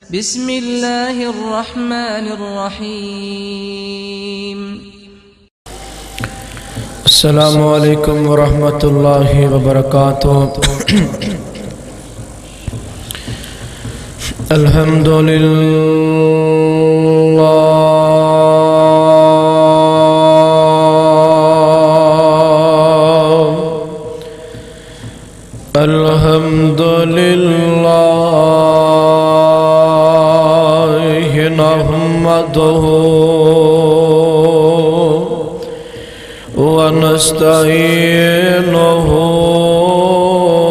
بسم الله الرحمن الرحيم. السلام عليكم ورحمة الله وبركاته. الحمد لله الحمد لله نحمده ونستعينه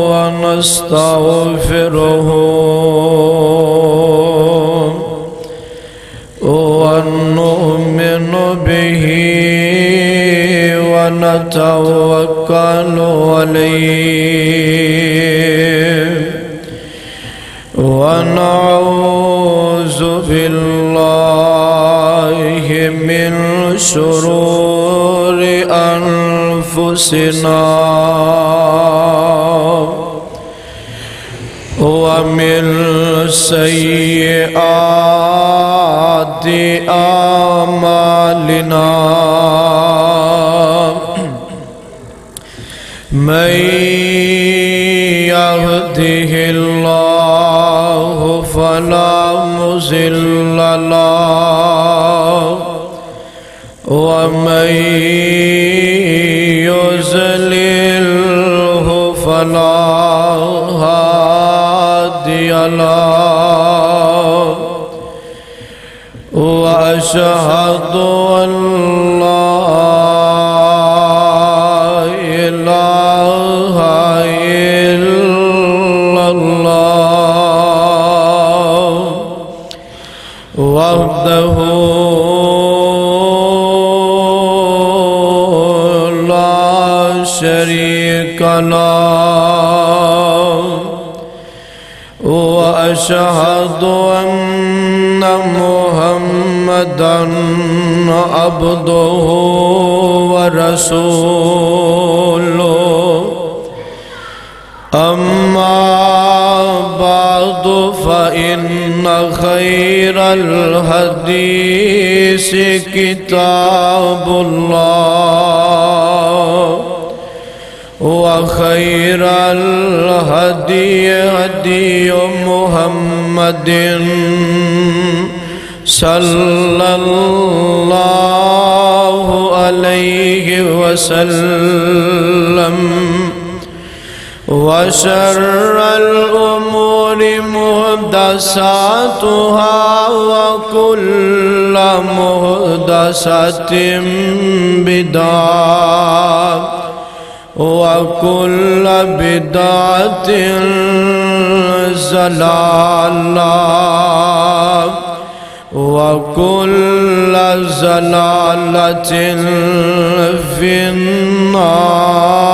ونستغفره ونؤمن به ونتوكل عليه ونعوذ بالله من شرور أنفسنا ومن سيئات أعمالنا من يهده الله فلا مضل له ومن يضلله فلا هادي له وأشهد أن لا إله إلا الله وحده لا شريك له وأشهد أن محمدًا عبده ورسوله أما بعد فإن خير الحديث كتاب الله وخير الهدي هدي محمد صلى الله عليه وسلم وشر الأمور محدثاتها وكل محدثة بدعة وكل بدعة ضلالة وكل ضلالة في النار.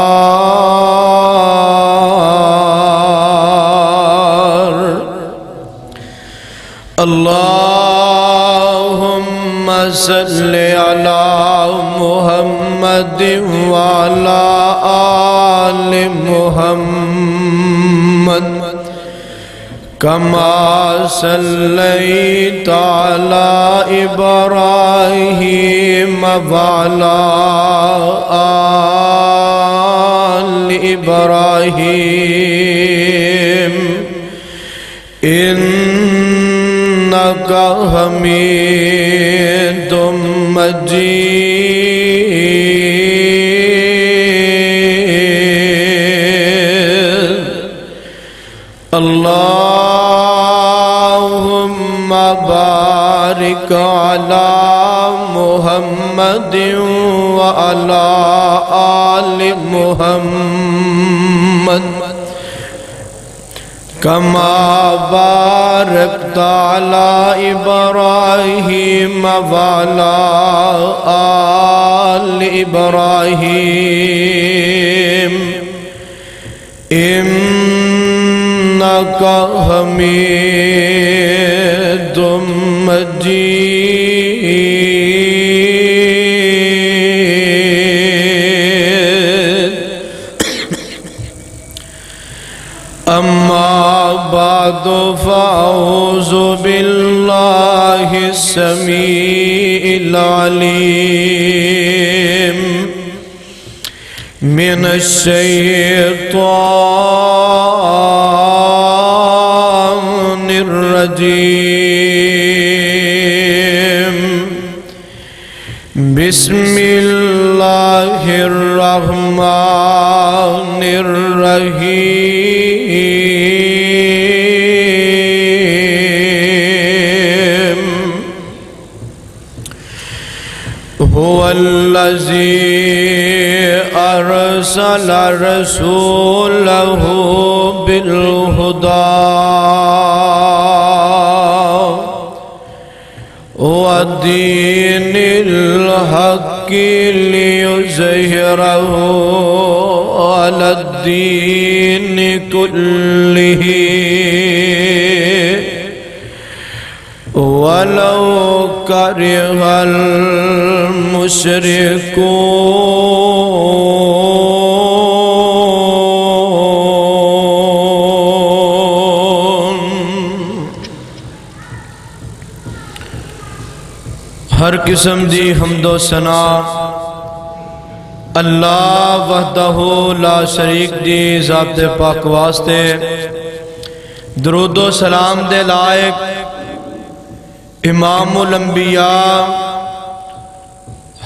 اللهم صل على محمد وعلى آل محمد كما صليت على إبراهيم وعلى آل إبراهيم إنك حميد مجيد. اللهم بارك على محمد وعلى آل محمد كما باركت على إبراهيم وعلى آل إبراهيم إنك حميد مجيد. أما بعد فأعوذ بالله السميع العليم من الشيطان الرجيم بسم الله الرحمن الرحيم هو الذي أرسل رسوله بالهدى ودين الحق ليظهره على الدين كله ولو كره المشركون. ہر قسم دی حمد و ثنا اللہ وحدہ لا شریک دی ذات پاک واسطے، درود و سلام دے لائق امام الانبیاء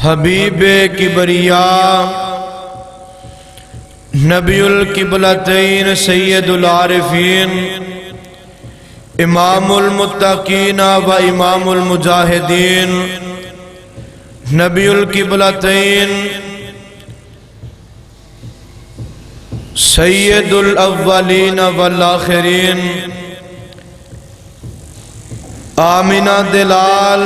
حبیب کبریاء نبی القبلتین سید العارفین امام المتقین و امام المجاہدین نبی القبلتین سید الاولین والآخرین آمینہ دلال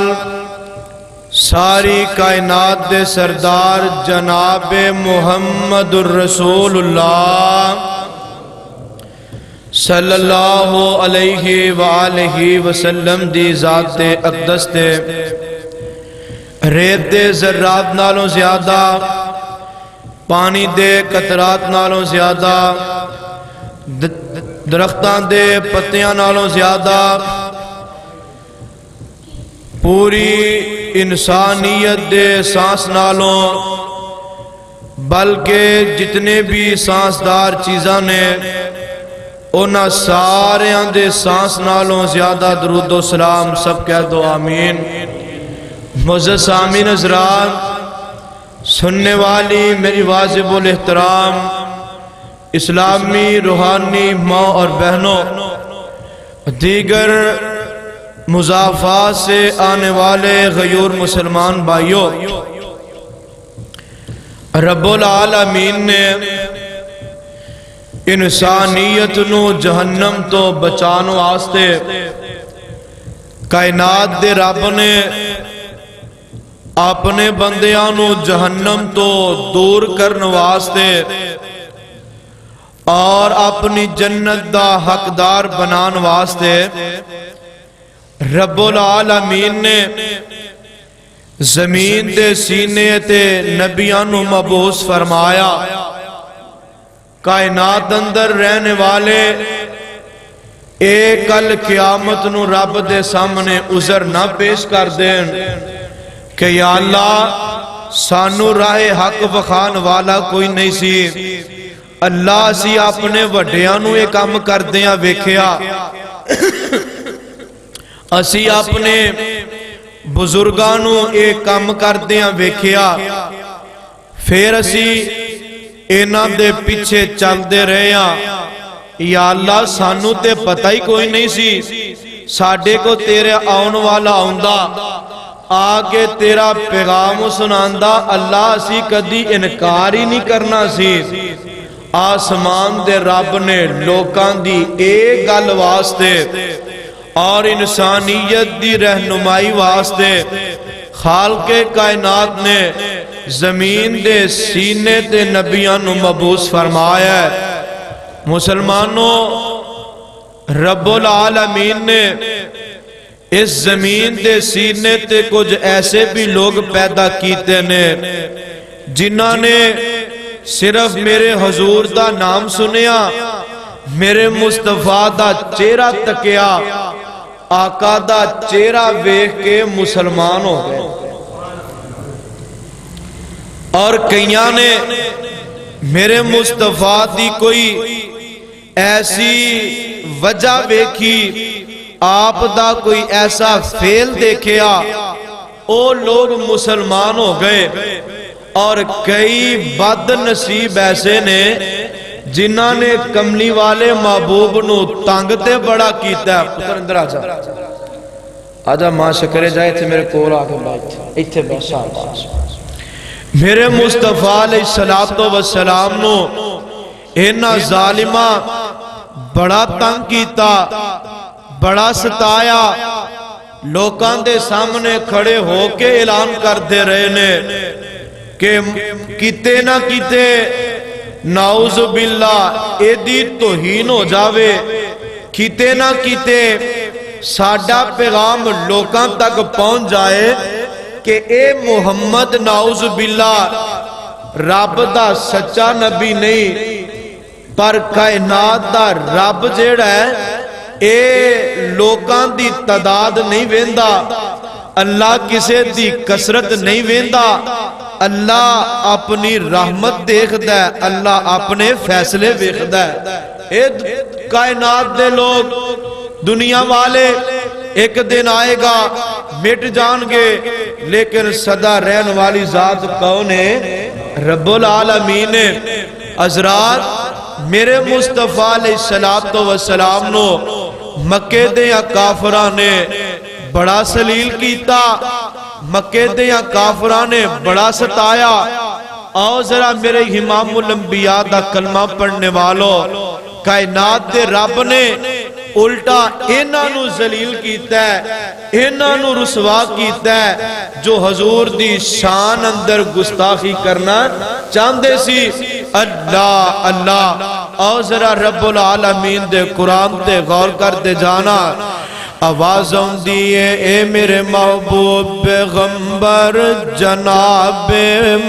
ساری کائنات دے سردار جناب محمد الرسول اللہ صلی اللہ علیہ وآلہ وسلم دی ذات اقدس تے ریت دے ذرات نالوں زیادہ، پانی دے قطرات نالوں زیادہ، درختان دے پتیاں نالوں زیادہ، پوری انسانیت دے سانس نالوں، بلکہ جتنے بھی سانسدار چیزاں نے انہاں سارے دے سانس نالوں زیادہ درود و سلام سب کہہ دو آمین. معزز سامعین حضرات، سننے والی میری واجب الاحترام اسلامی روحانی ماں اور بہنوں، دیگر مضافات سے آنے والے غیور مسلمان بھائیوں، رب العالمین نے انسانیت نو جہنم تو بچانو آستے کائنات دے رب نے اپنے بندیاں نو جہنم تو دور کرنے واسطے اور اپنی جنت دا حقدار بنان واسطے رب العالمین نے زمین دے سینے تے نبیاں نو مبعوث فرمایا. کائنات اندر رہنے والے ایک کل قیامت نو رب دے سامنے عذر نہ پیش کر دین کہ یا اللہ سانو راہ حق وکھان والا کوئی نہیں سی. اللہ اسی اپنے وڈیاں نو ایک کام کردیاں ویکھیا، اسی اپنے بزرگاں نو ایک کام کردیاں ویکھیا، پھر اسی انہاں دے پیچھے چل دے رہے ہاں. یا اللہ سانو تے پتہ ہی کوئی نہیں سی، ساڈے کو تیرے آن والا آؤندا آگے تیرا پیغام سناندا، اللہ اسی کدی انکار ہی نہیں کرنا سی. آسمان دے رب نے لوکاں دی ایک گل واسطے اور انسانیت دی رہنمائی واسطے خالق کائنات نے زمین دے سینے تے نبیاں نو مبعوث فرمایا ہے. مسلمانوں، رب العالمین نے اس زمین دے سینے تے کچھ ایسے بھی لوگ پیدا کیتے نے جنہاں نے صرف میرے حضور دا نام سنیا میرے مصطفیٰ دا چہرہ تکیا آقا دا چہرہ ویکھ کے مسلمان ہو گئے اور کئیاں نے میرے مصطفیٰ دی کوئی ایسی وجہ ویکھی آپ دا کوئی ایسا فیل دیکھیا او لوگ مسلمان ہو گئے اور کئی بد نصیب ایسے نے جنہاں نے کملی والے محبوب نو تنگ تے بڑا کیتا ہے پتر اندر آجا آجا ماں شکرے جائے تھے میرے کول آگے بیٹھ ایتھے بیسا میرے مصطفیٰ علیہ السلام نو اینا ظالمہ بڑا تنگ کیتا بڑا ستایا لوکاں دے سامنے کھڑے ہو کے اعلان کر دے رہے نے کہ کیتے نہ کیتے نعوذ باللہ ایدی توہین ہو جاوے کیتے نہ کیتے ساڈا پیغام لوکاں تک پہنچ جائے کہ اے محمد نعوذ باللہ رب دا سچا نبی نہیں پر کائنات دا رب جیڑا ہے اے لوکاں دی تعداد نہیں ویندا اللہ کسے دی کثرت نہیں ویندا اللہ اپنی رحمت دیکھدا ہے اللہ اپنے فیصلے ویکھدا ہے اے کائنات دے لوگ دنیا والے ایک دن آئے گا مٹ جان گے لیکن صدا رہن والی ذات کون ہے رب العالمین حضرات میرے مصطفیٰ علیہ السلام نو مکے دیاں کافران نے بڑا سلیل کیتا مکے دیاں کافران نے بڑا ستایا آؤ ذرا میرے امام الانبیاء دا کلمہ پڑھنے والوں کائنات دے رب نے الٹا انہاں نو ذلیل کیتا ہے انہاں نو رسوا کیتا ہے جو حضور دی شان اندر گستاخی کرنا چاندے سی اللہ اللہ آؤ ذرا رب العالمین دے قرآن تے غور کر دے جانا آوازوں دیئے اے میرے محبوب پیغمبر جناب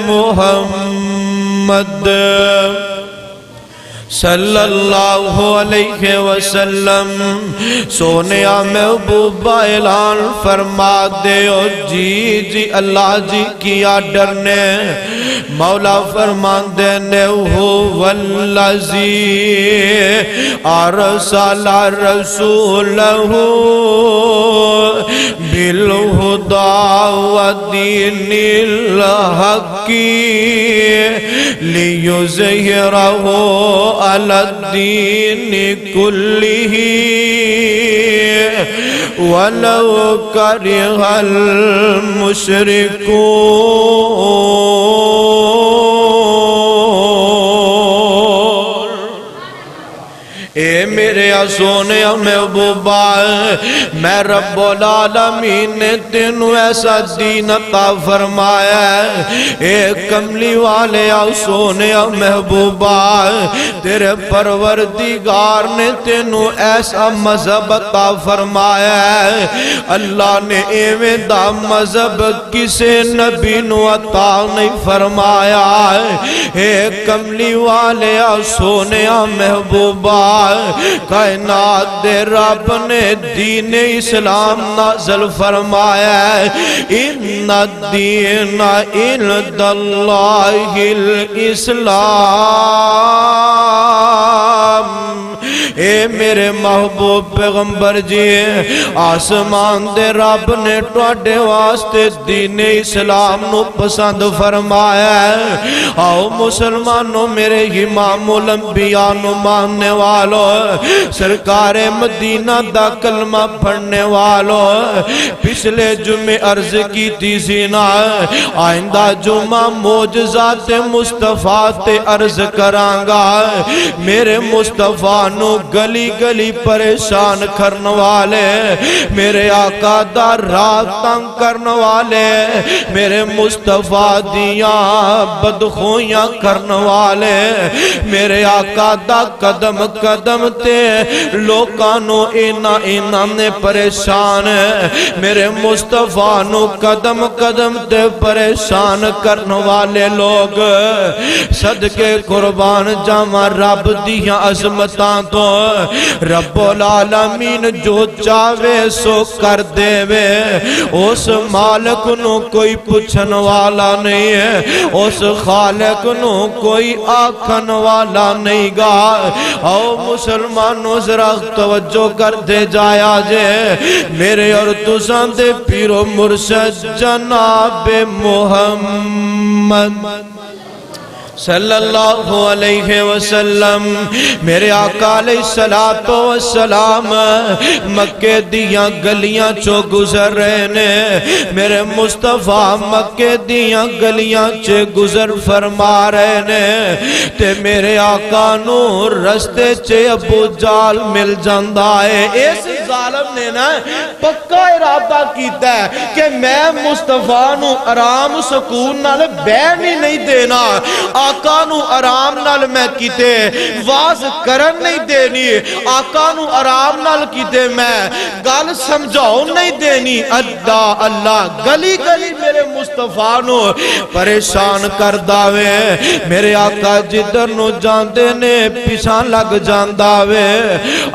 محمد صلی اللہ علیہ وسلم سونیا محبوبہ اعلان فرما دے او جی جی اللہ جی کیا ڈرنے مولا فرمان دینے ہو واللزی ارسل رسولہ بالہدا ودین الحق لیظہرہ علی الدین کلہ ولو کرہ المشرکون اے میرے سونے محبوبہ میں رب العالمین نے تینوں ایسا دین عطا فرمایا ہے اے کملی والے سونے محبوبہ تیرے پروردگار نے تینوں ایسا مذہب عطا فرمایا ہے اللہ نے ایویں دا مذہب کسے نبی نو عطا نہیں فرمایا اے کملی والے سونے محبوبہ کائنات دے رب نے دین اسلام نازل فرمایا ہے ان الدین عند اللہ الاسلام اے میرے محبوب پیغمبر جی آسمان دے رب نے ٹوڑے واسطے دین اسلام نو پسند فرمایا ہے آؤ مسلمانوں میرے امام الانبیاء نو ماننے والو سرکار مدینہ دا کلمہ پڑھنے والو پچھلے جمعے عرض کی تھی سینا آئندہ جمعہ معجزات مصطفیٰ تے عرض کرانگا میرے مصطفیٰ نو گلی گلی پریشان کرنے والے میرے آقا دا رات تنگ کرنے والے میرے مصطفیٰ دیاں بدخویاں کرنے والے میرے آقا دا قدم قدم تے لوکانو اینا نے پریشان میرے مصطفیٰ نو قدم قدم تے پریشان کرنے والے لوگ صدقے قربان جاما رب دیاں عظمتاں تو رب العالمین جو چاہے سو کر دے وے اس مالک نو کوئی پوچھن والا نہیں ہے اس خالق نو کوئی آکھن والا نہیں گا او مسلمانوں ذرا توجہ کر دے جایا جے میرے اور تساں دے پیر و مرشد جناب محمد صلی اللہ علیہ وسلم میرے آقا علیہ السلام مکے دیاں گلیاں چو گزر رہے نے میرے مصطفیٰ مکے دیاں گلیاں چے گزر فرما رہے نے تے میرے آقا نو رستے چے ابو جال مل جاندہ ہے اس ظالم نے نا پکا ارادہ کیتا ہے کہ میں مصطفیٰ نو آرام سکون نال بیٹھنے نہیں دینا آقا نو آرام نال میں کیتے واز کرن نہیں دینی آقا نو آرام نال کیتے میں گل سمجھاؤ نہیں دینی اللہ گلی گلی میرے مصطفیٰ نو پریشان کر داوے میرے آقا جدر نو جاندے نے پیشان لگ جانداوے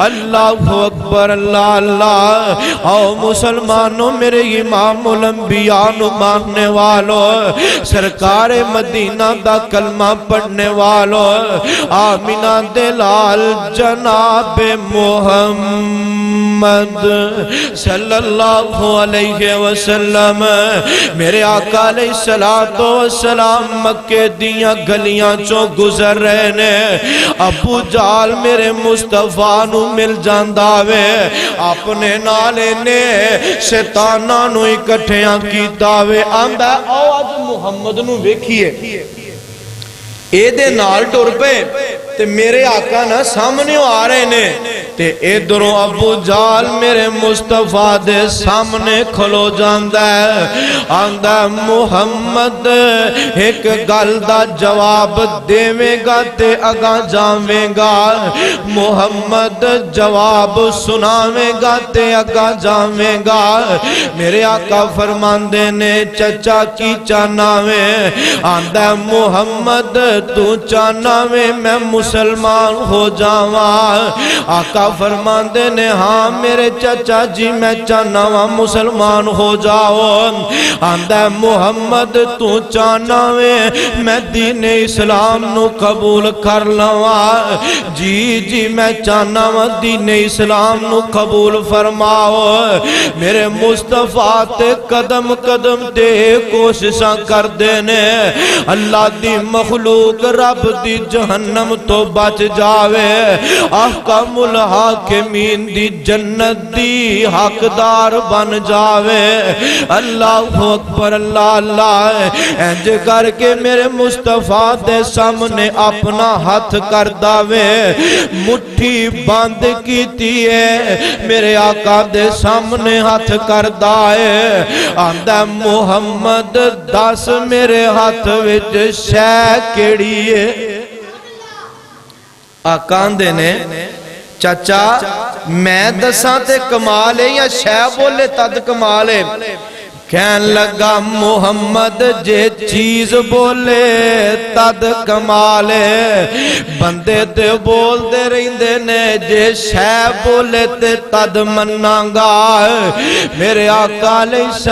اللہ اکبر اللہ اللہ او مسلمانوں میرے امام الانبیاء نو ماننے والوں سرکار مدینہ دا کلمہ پڑھنے والوں آمینہ دلال جناب محمد صلی اللہ علیہ وسلم میرے آقا علیہ السلام مکے دیاں گلیاں چو گزر رہے نے ابو جال میرے مصطفیٰ نو مل جانداوے اپنے نالے نے شیطانہ نو اکٹھیاں کی داوے آندہ آو آج محمد نو ویکھیے اے دے نال ٹر پے تے میرے آقا نا سامنے آ رہے نے تے ادھروں ابو جال میرے مصطفیٰ دے سامنے کھلو جاندہ ہے آندہ محمد ایک گل دا جواب دیویں گا تے اگا جاویں گا محمد جواب سناویں گا تے اگا جاویں گا میرے آقا فرماندے نے چچا کی چاناویں آندہ محمد تو چاناویں میں مسلمان ہو جاواں آقا فرماندے نے ہاں میرے چچا جی میں چاناواں مسلمان ہو جاؤ آندہ محمد تو چاناویں میں دین اسلام نو قبول کر لواں جی میں چاناواں دین اسلام نو قبول فرماؤ میرے مصطفیٰ تے قدم قدم تے کوششاں کر دینے اللہ دی مخلوق رب دی جہنم تو بچ جاوے احکام الحاکمین دی جنت دی حقدار بن جاوے اللہ اکبر اللہ اللہ انج کر کے میرے مصطفیٰ دے سامنے اپنا ہاتھ کر داوے مٹھی باندھ کیتی ہے میرے آقا دے سامنے ہاتھ کر دائے آندہ محمد دس میرے ہاتھ وچ شے کیڑی ہے آقا دے نے چچا میں دساں تے کمال ہے یا شے بولے تد کمال ہے کہن لگا محمد جے چیز بولے تد کمالے بندے تے بول دے رہندے نے جے شے بولے تے تد مننگا میرے آقا علیہ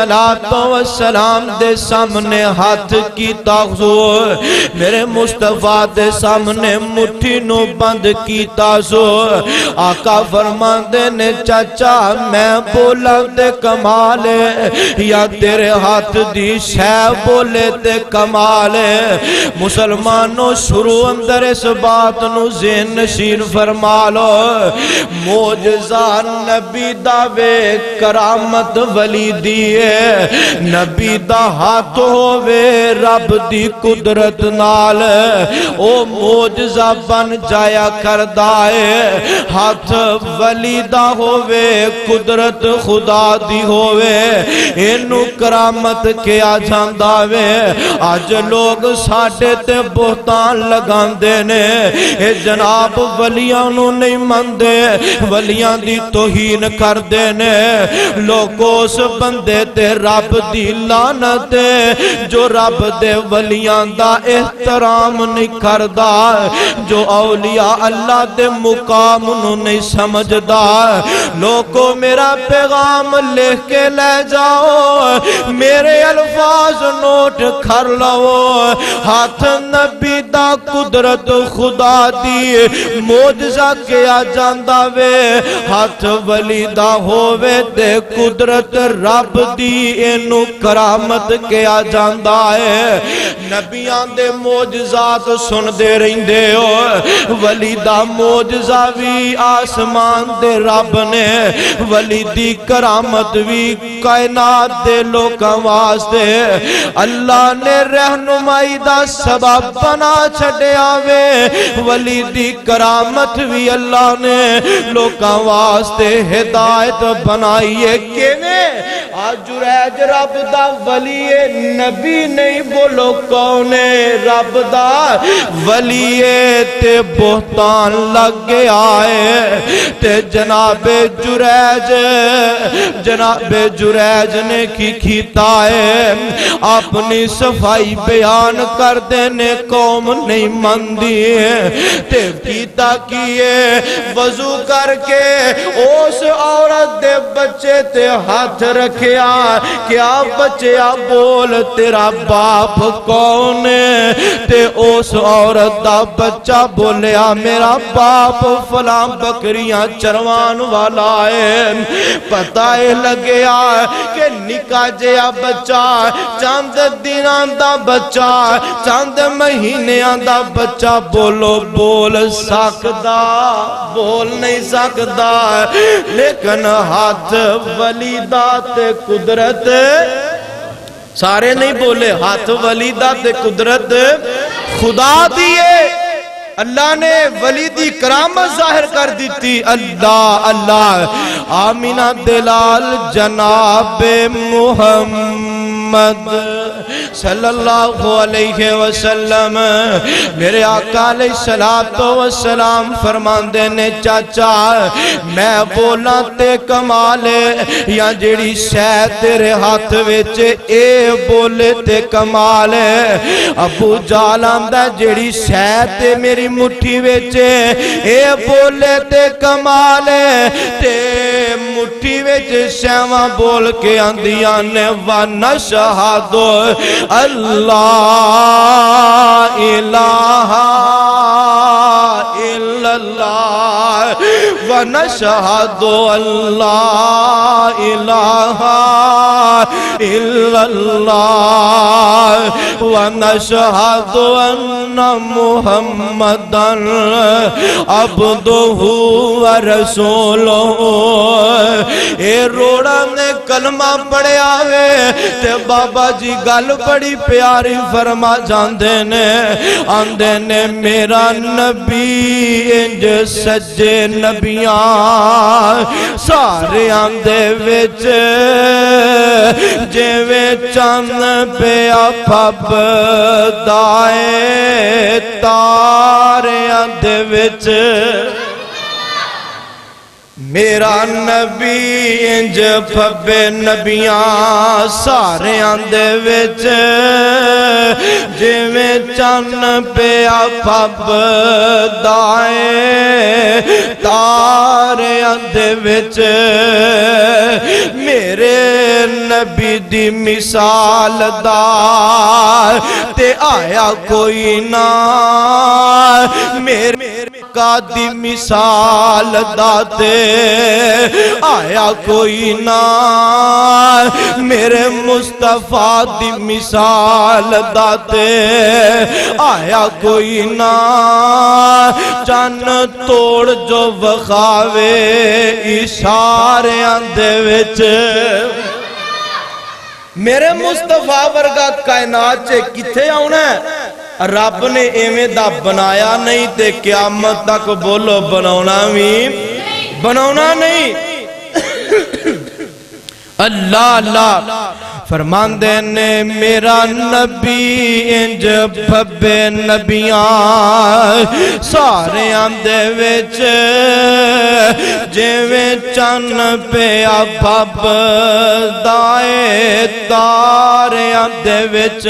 السلام دے سامنے ہاتھ کی تاغذو میرے مصطفیٰ دے سامنے مٹھی نو بند کی تازو آقا فرمان دے نے چچا میں بولا دے کمالے یا تیرے ہاتھ دی شے بولے تے کمالے مسلمانوں شروع اندر اس بات نو ذہن نشین فرما لو معجزہ نبی دعوے کرامت ولی دیئے نبی دا ہاتھ ہووے رب دی قدرت نال او معجزہ بن جایا کردائے ہاتھ ولی دا ہووے قدرت خدا دی ہووے انو اینو کرامت کیا جاندا وے اج لوگ ساڈے تے بہتان لگاندے نے اے جناب ولیاں نو نہیں مندے ولیاں دی توہین کردے نے لوگ اس بندے تے رب دی لعنت جو رب دے ولیاں دا احترام نہیں کردا جو اولیاء اللہ دے مقام نو نہیں سمجھدا لوگو میرا پیغام لکھ کے لے جاؤ میرے الفاظ نوٹ کر لو ہاتھ نبی دا قدرت خدا دی معجزہ کیا جاندا وے ہاتھ ولی دا ہووے تے قدرت رب دی اینو کرامت کیا جاندا ہے نبیاں دے معجزات سن دے رہندے ہو ولی دا معجزہ بھی آسمان دے رب نے ولی دی کرامت بھی کائنات دے لوکاں واسطے اللہ نے رہنمائی دا سبب بنا چھڈیا وے ولی دی کرامت بھی اللہ نے لوکاں واسطے ہدایت بنائی ہے کیویں آج جریج رب دا ولی نبی نہیں بولو کون رب دا ولی تے بہتان لگ گیا ہے تے جناب جریج نے کی کیتا ہے اپنی صفائی بیان کر دینے قوم نہیں مندی ہے تے کیتا کیے وضو کر کے اس عورت دے بچے تے ہاتھ رکھیا کیا بچیا بول تیرا باپ کون تے اس عورت دا بچہ بولیا میرا باپ فلاں بکریاں چروان والا ہے پتہ لگیا کہ نکاح جیا بچہ چاند دنان دا بچہ چاند مہینیاں دا بچہ بولو بول سکدا بول نہیں سکدا لیکن ہاتھ ولی دا تے قدرت سارے نہیں بولے ہاتھ ولی دا تے قدرت خدا دیئے اللہ نے ولی دی کرامت ظاہر کر دیتی اللہ اللہ آمینہ دلال جناب محمد صلی اللہ علیہ وسلم میرے آقا علیہ السلام فرماندے نے چاچا میں بولا تے کمالے یا جیڑی شے تیرے ہاتھ ویچے اے بولے تے کمالے ابو جالاندہ جیڑی شے تے میری مٹھی ویچے اے بولے تے کمالے تے مٹھی ویچے شیوہ بول کے اندیاں نے وَنَشْهَدُ اللہ الہ الا اللہ وَنَشْهَدُ اللہ الہ الا اللہ وَنَشْهَدُ أَنَّ مُحَمَّدًا عَبْدُهُ وَرَسُولُهُ اے روڑا نے کلمہ پڑھے آوے تے بابا جی گل بڑی پیاری فرما جاندے نے آندے نے میرا نبی انج سجے نبیاں سارے آندے وچ جیوے چند پیا پھب دائے تارے آندے وچ میرا نبی انج پھبے نبیاں سارے آندے وچ جویں چن پیا پھب دائے تارے آندے وچ میرے نبی دی مثال دا تے آیا کوئی نہ میرے کا دی مثال دا تے آیا کوئی نہ میرے مصطفیٰ دی مثال دا تے آیا کوئی نہ چن توڑ جو وخاوے اشارے آندے وچ میرے مصطفیٰ ورگا کائنات چے کتھے آؤنا ہے رب نے ایویں دا بنایا نہیں تے قیامت تک بولو بناونا نہیں اللہ اللہ فرماندے نے میرا نبی انج بھبے نبیاں سارے آندے وچ جیویں چن پیا بھب دائے تارے آندے وچ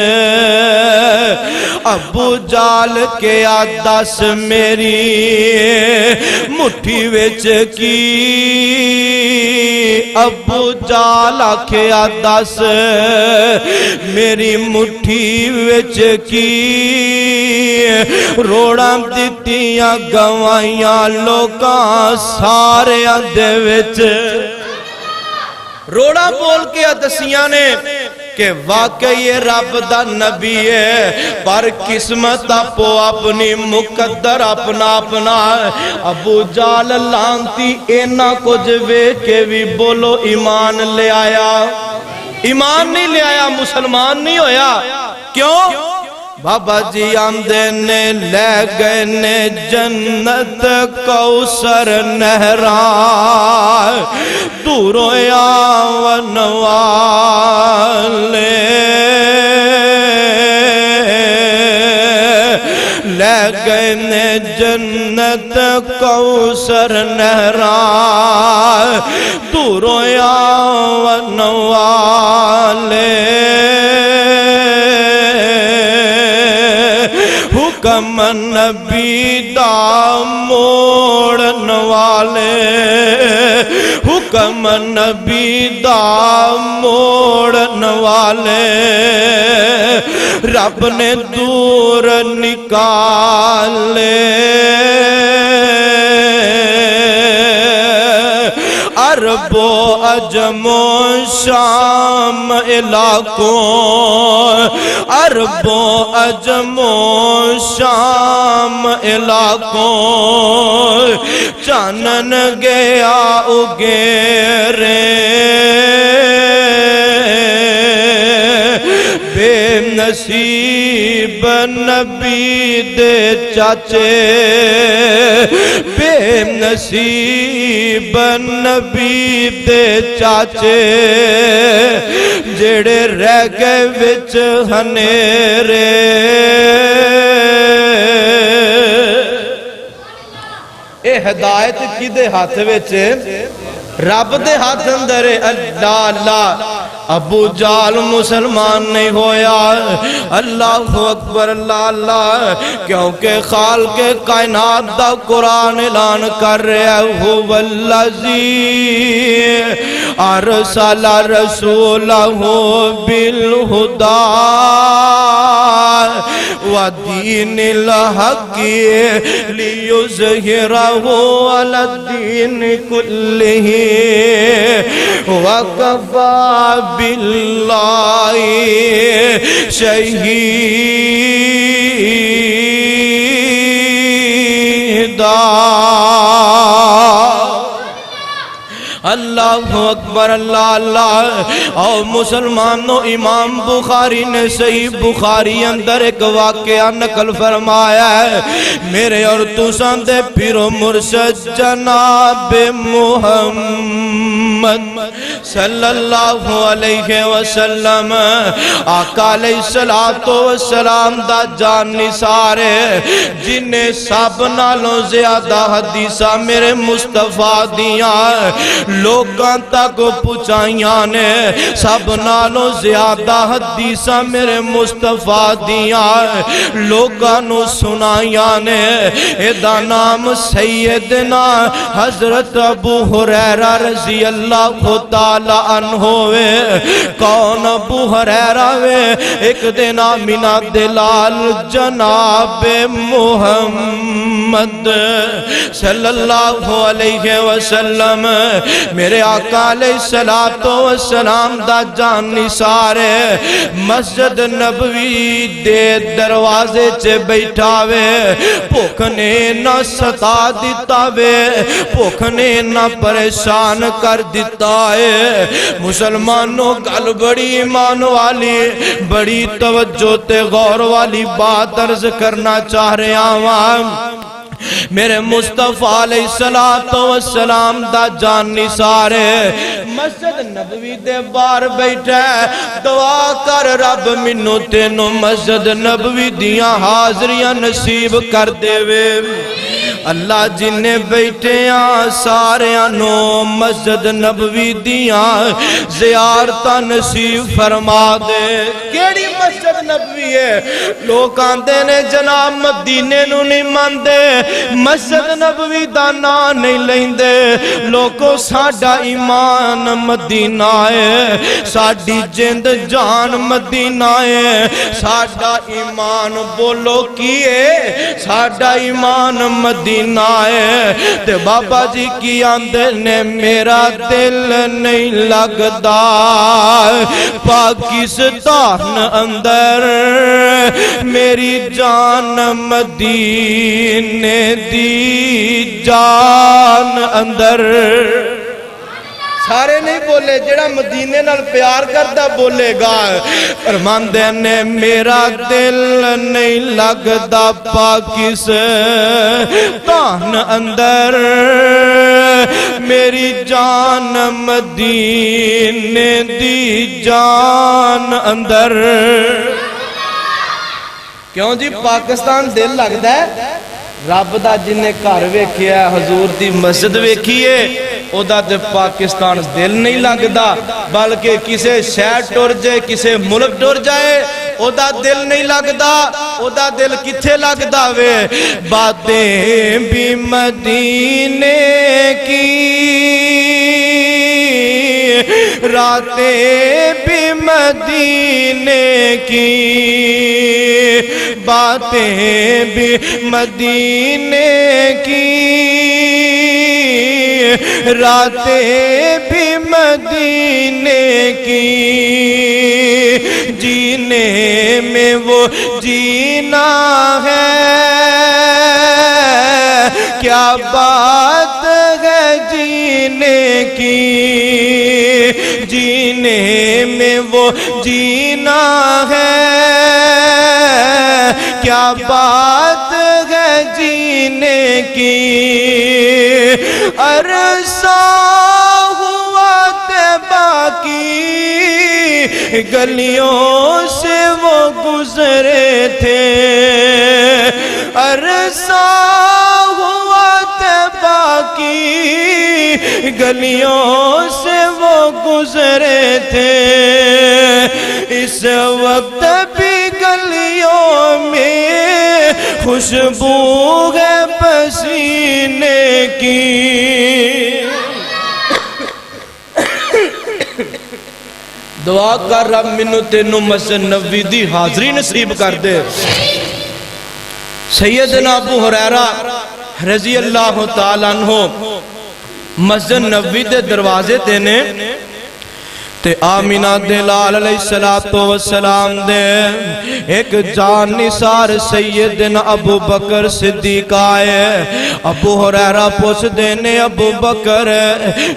ابو جال کے آدس میری مٹھی وچ کی ابو جال کے آدس میری مٹھی وچ کی روڑاں دتیاں گوائیاں لوکاں سارے آندے وچ روڑا بول کے دسیاں نے کہ واقعی یہ رب دا نبی ہے پر قسمت اپو اپنی مقدر اپنا اپنا ابو جال لانتی اینا کچھ وے کے بھی بولو ایمان لے آیا ایمان نہیں لے آیا مسلمان نہیں ہویا کیوں بابا جی آمدے نے لے گئے نے جنت کوثر نہران دوروں آون والے لے گئے نے جنت کوثر نہران دوروں آون والے حکم نبی دا موڑن والے حکم نبی دا موڑن والے رب نے دور نکالے عرب و عجم و شام علاقوں عرب و عجم و شام علاقوں چانن گیا اگیرے بے نصیب نبی دے چاچے بے نصیب نبی دے چاچے جڑے رہ گئے وچ ہنیرے اے ہدایت کی دے ہاتھ وچ رب دے ہاتھ اندر اللہ اللہ ابو جال مسلمان نہیں ہویا اللہ اکبر اللہ اللہ کیونکہ خالق کائنات دا قرآن اعلان کر رہا ہے والذی ارسل رسولہ بالہدی ودین الحق لیظہرہ علی الدین کلہ وکفی باللہ شہیدا اللہ اکبر اللہ اللہ اور مسلمانوں امام بخاری نے صحیح بخاری اندر ایک واقعہ نقل فرمایا ہے میرے اور تسان دے پیر و مرشد جناب محمد صلی اللہ علیہ وسلم آقا علیہ السلام دا جان نثارے جنہیں سب نالوں زیادہ حدیثہ میرے مصطفیٰ دیاں لوگاں تک پچھائیاں نے سب نالوں زیادہ حدیثاں میرے مصطفیٰ دیاں لوگاں نو سنائیاں نے ایدہ نام سیدنا حضرت ابو حریرہ رضی اللہ تعالیٰ عنہ کون ابو حریرہ ایک دن آمینہ دلال جناب محمد صلی اللہ علیہ وسلم میرے آقا علیہ السلام دا جان نثارے مسجد نبوی دے دروازے چے بیٹھاوے بھوکنے نہ ستا دیتاوے بھوکنے نہ پریشان کر دیتاوے مسلمانوں گل بڑی ایمان والی بڑی توجہ تے غور والی بات عرض کرنا چاہ رہے آوام میرے مصطفیٰ علیہ السلام دا جان نثارے مسجد نبوی دے باہر بیٹھا ہے دعا کر رب مینوں تینوں مسجد نبوی دیاں حاضریاں نصیب کر دے وے اللہ جنہیں بیٹھے سارے نو مسجد نبوی دیاں زیارتاں نصیب فرما دے کیڑی مسجد نبوی ہے لوگ آندے نے جناب مدینے نو نہیں ماندے مسجد نبوی دا نام نہیں لیندے لوگوں ساڈا ایمان مدینہ ہے ساڈی جند جان مدینہ ہے ساڈا ایمان بولو کیے ساڈا ایمان مدینہ ہے تے بابا جی کی آندے نے میرا دل نہیں لگدا پاکستان اندر میری جان مدینے دی جان اندر سارے نہیں بولے جڑا مدینے نال پیار کردا بولے گا فرماندے نے میرا دل نہیں لگدا پاکستان اندر میری جان مدینے دی جان اندر کیوں جی پاکستان دل لگدا ہے رب دا جن نے گھر ویکھیا حضور دی مسجد ویکھیے او دا تے پاکستان دل نہیں لگدا بلکہ کسے شہر ٹر جائے کسے ملک ٹر جائے او دا دل نہیں لگدا او دا دل کتھے لگدا وے باتیں بھی مدینے کی راتیں بھی مدینے کی باتیں بھی مدینے کی راتیں بھی مدینے کی جینے میں وہ جینا ہے کیا بات ہے جینے کی جینے میں وہ جینا ہے کیا بات ہے جینے کی عرصہ ہوا طیبہ کی گلیوں سے وہ گزرے تھے عرصہ ہوا طیبہ کی گلیوں سے وہ گزرے تھے اس وقت بھی گلیوں میں خوشبو ہے پسینے کی دعا کر رب منو تینوں مسجد نبوی دی حاضری نصیب کر دے سیدنا ابو ہریرہ رضی اللہ تعالیٰ عنہ مسجد نبوی دے دروازے دینے تے آمینہ دلال علیہ السلام دے ایک جان نثار سیدنا ابو بکر صدیق آئے ابو ہریرہ پوچھ دینے ابو بکر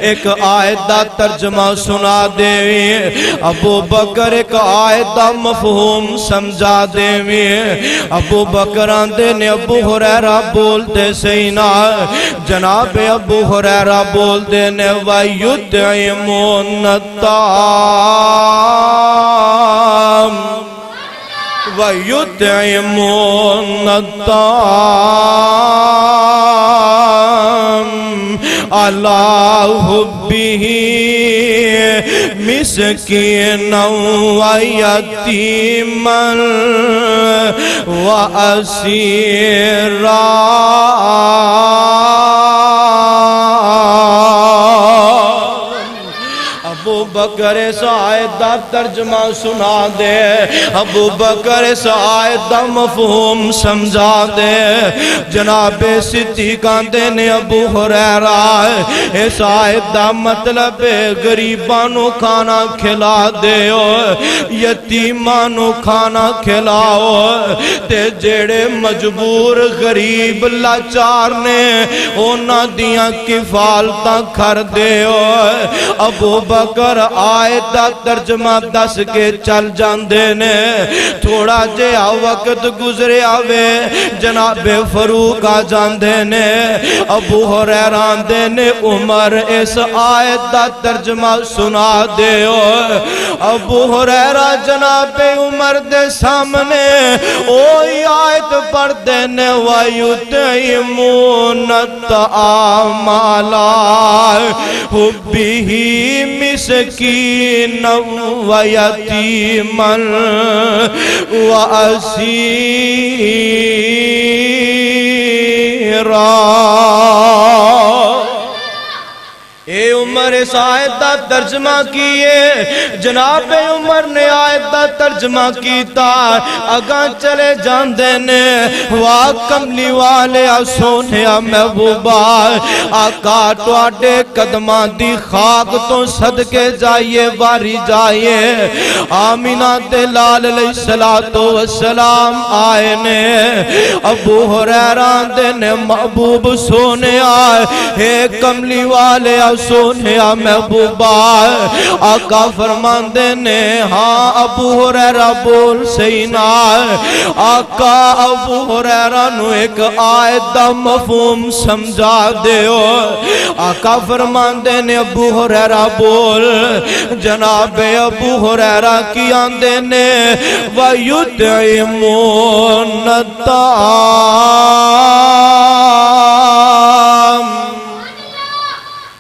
ایک آیت دا ترجمہ سنا دے ابو بکر ایک آیت دا مفہوم سمجھا دے ابو بکر آندے نے ابو ہریرہ بول دے سینا جناب ابو ہریرہ بول دے نے وَيُدْعِمُونَ الطَّعَامَ وَيُدْعِمُونَ الطَّعَامَ عَلَىٰ حُبِّهِ مِسْكِينًا وَيَتِيمًا وَأَسِيرًا ابو بکر اس آیت دا ترجمہ سنا دے ابو بکر اس آیت دا مفہوم سمجھا دے جناب صدیق آندے نے ابو ہریرہ اس آیت دا مطلب غریبانو کھانا کھلا دے یتیمانو کھانا کھلاؤ تے جڑے مجبور غریب لاچار نے اونا دیاں کفالتاں کر دے ابو بکر آیت دا ترجمہ دس کے چل جاندے نے تھوڑا جہا وقت گزریا وے جناب فاروق آ جاندے نے ابو ہریرہ آندے نے عمر اس آیت دا ترجمہ سنا دیو ابو ہریرہ جناب عمر دے سامنے اوہی آیت پڑھ دینے وَيُطْعِمُونَ الطَّعَامَ عَلَىٰ حُبِّهِ مِسْكِينًا وَيَتِيمًا وَأَسِيرًا اے عمر اس آیت دا ترجمہ کیے جناب عمر نے آیت دا ترجمہ کیتا اگاں چلے جاندے نے واہ کملی والے سونے محبوبہ آقا تواڈے قدماں دی خاک تو صدقے جائیے واری جائیے آمینہ دے لال علیہ السلام آئے نے ابو ہریرہ دے نے محبوب سونے آئے اے کملی والے سونے محبوبہ آقا فرماندے نے ہاں ابو ہریرہ بول سینا آقا ابو ہریرہ نو ایک آیت دا مفہوم سمجھا دیو آقا فرماندے نے ابو ہریرہ بول جناب ابو ہریرہ کی آندے نے وَيُطْعِمُونَ الطَّعَامَ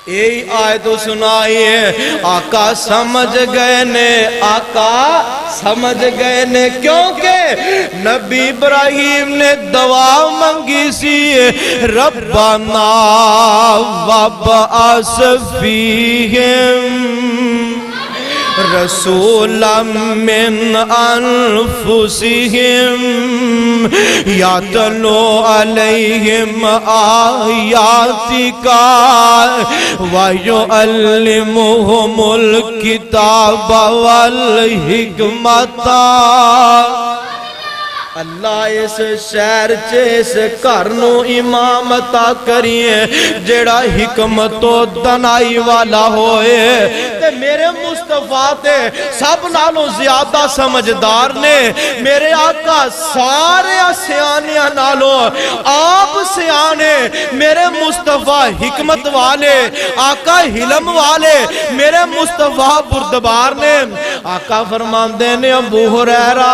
یہی آیت سنائیے آقا سمجھ گئے نے آقا سمجھ گئے نے کیونکہ نبی ابراہیم نے دعا منگی سی ربنا وابعث فیہم رسولا من انفسهم یاتلو علیہم آیاتک وَيُعَلِّمُهُمُ الْكِتَابَ وَالْحِکْمَةَ اللہ اس شہر اس گھر نو امام عطا کریے جیڑا حکمت و دنائی والا ہوئے تے میرے مصطفیٰ تے سب نالوں زیادہ سمجھدار نے میرے آقا سارے سیانیاں نالوں آپ سیانے میرے مصطفیٰ حکمت والے آقا حلم والے میرے مصطفیٰ بردبار نے آقا فرمان دینے ابو ہریرہ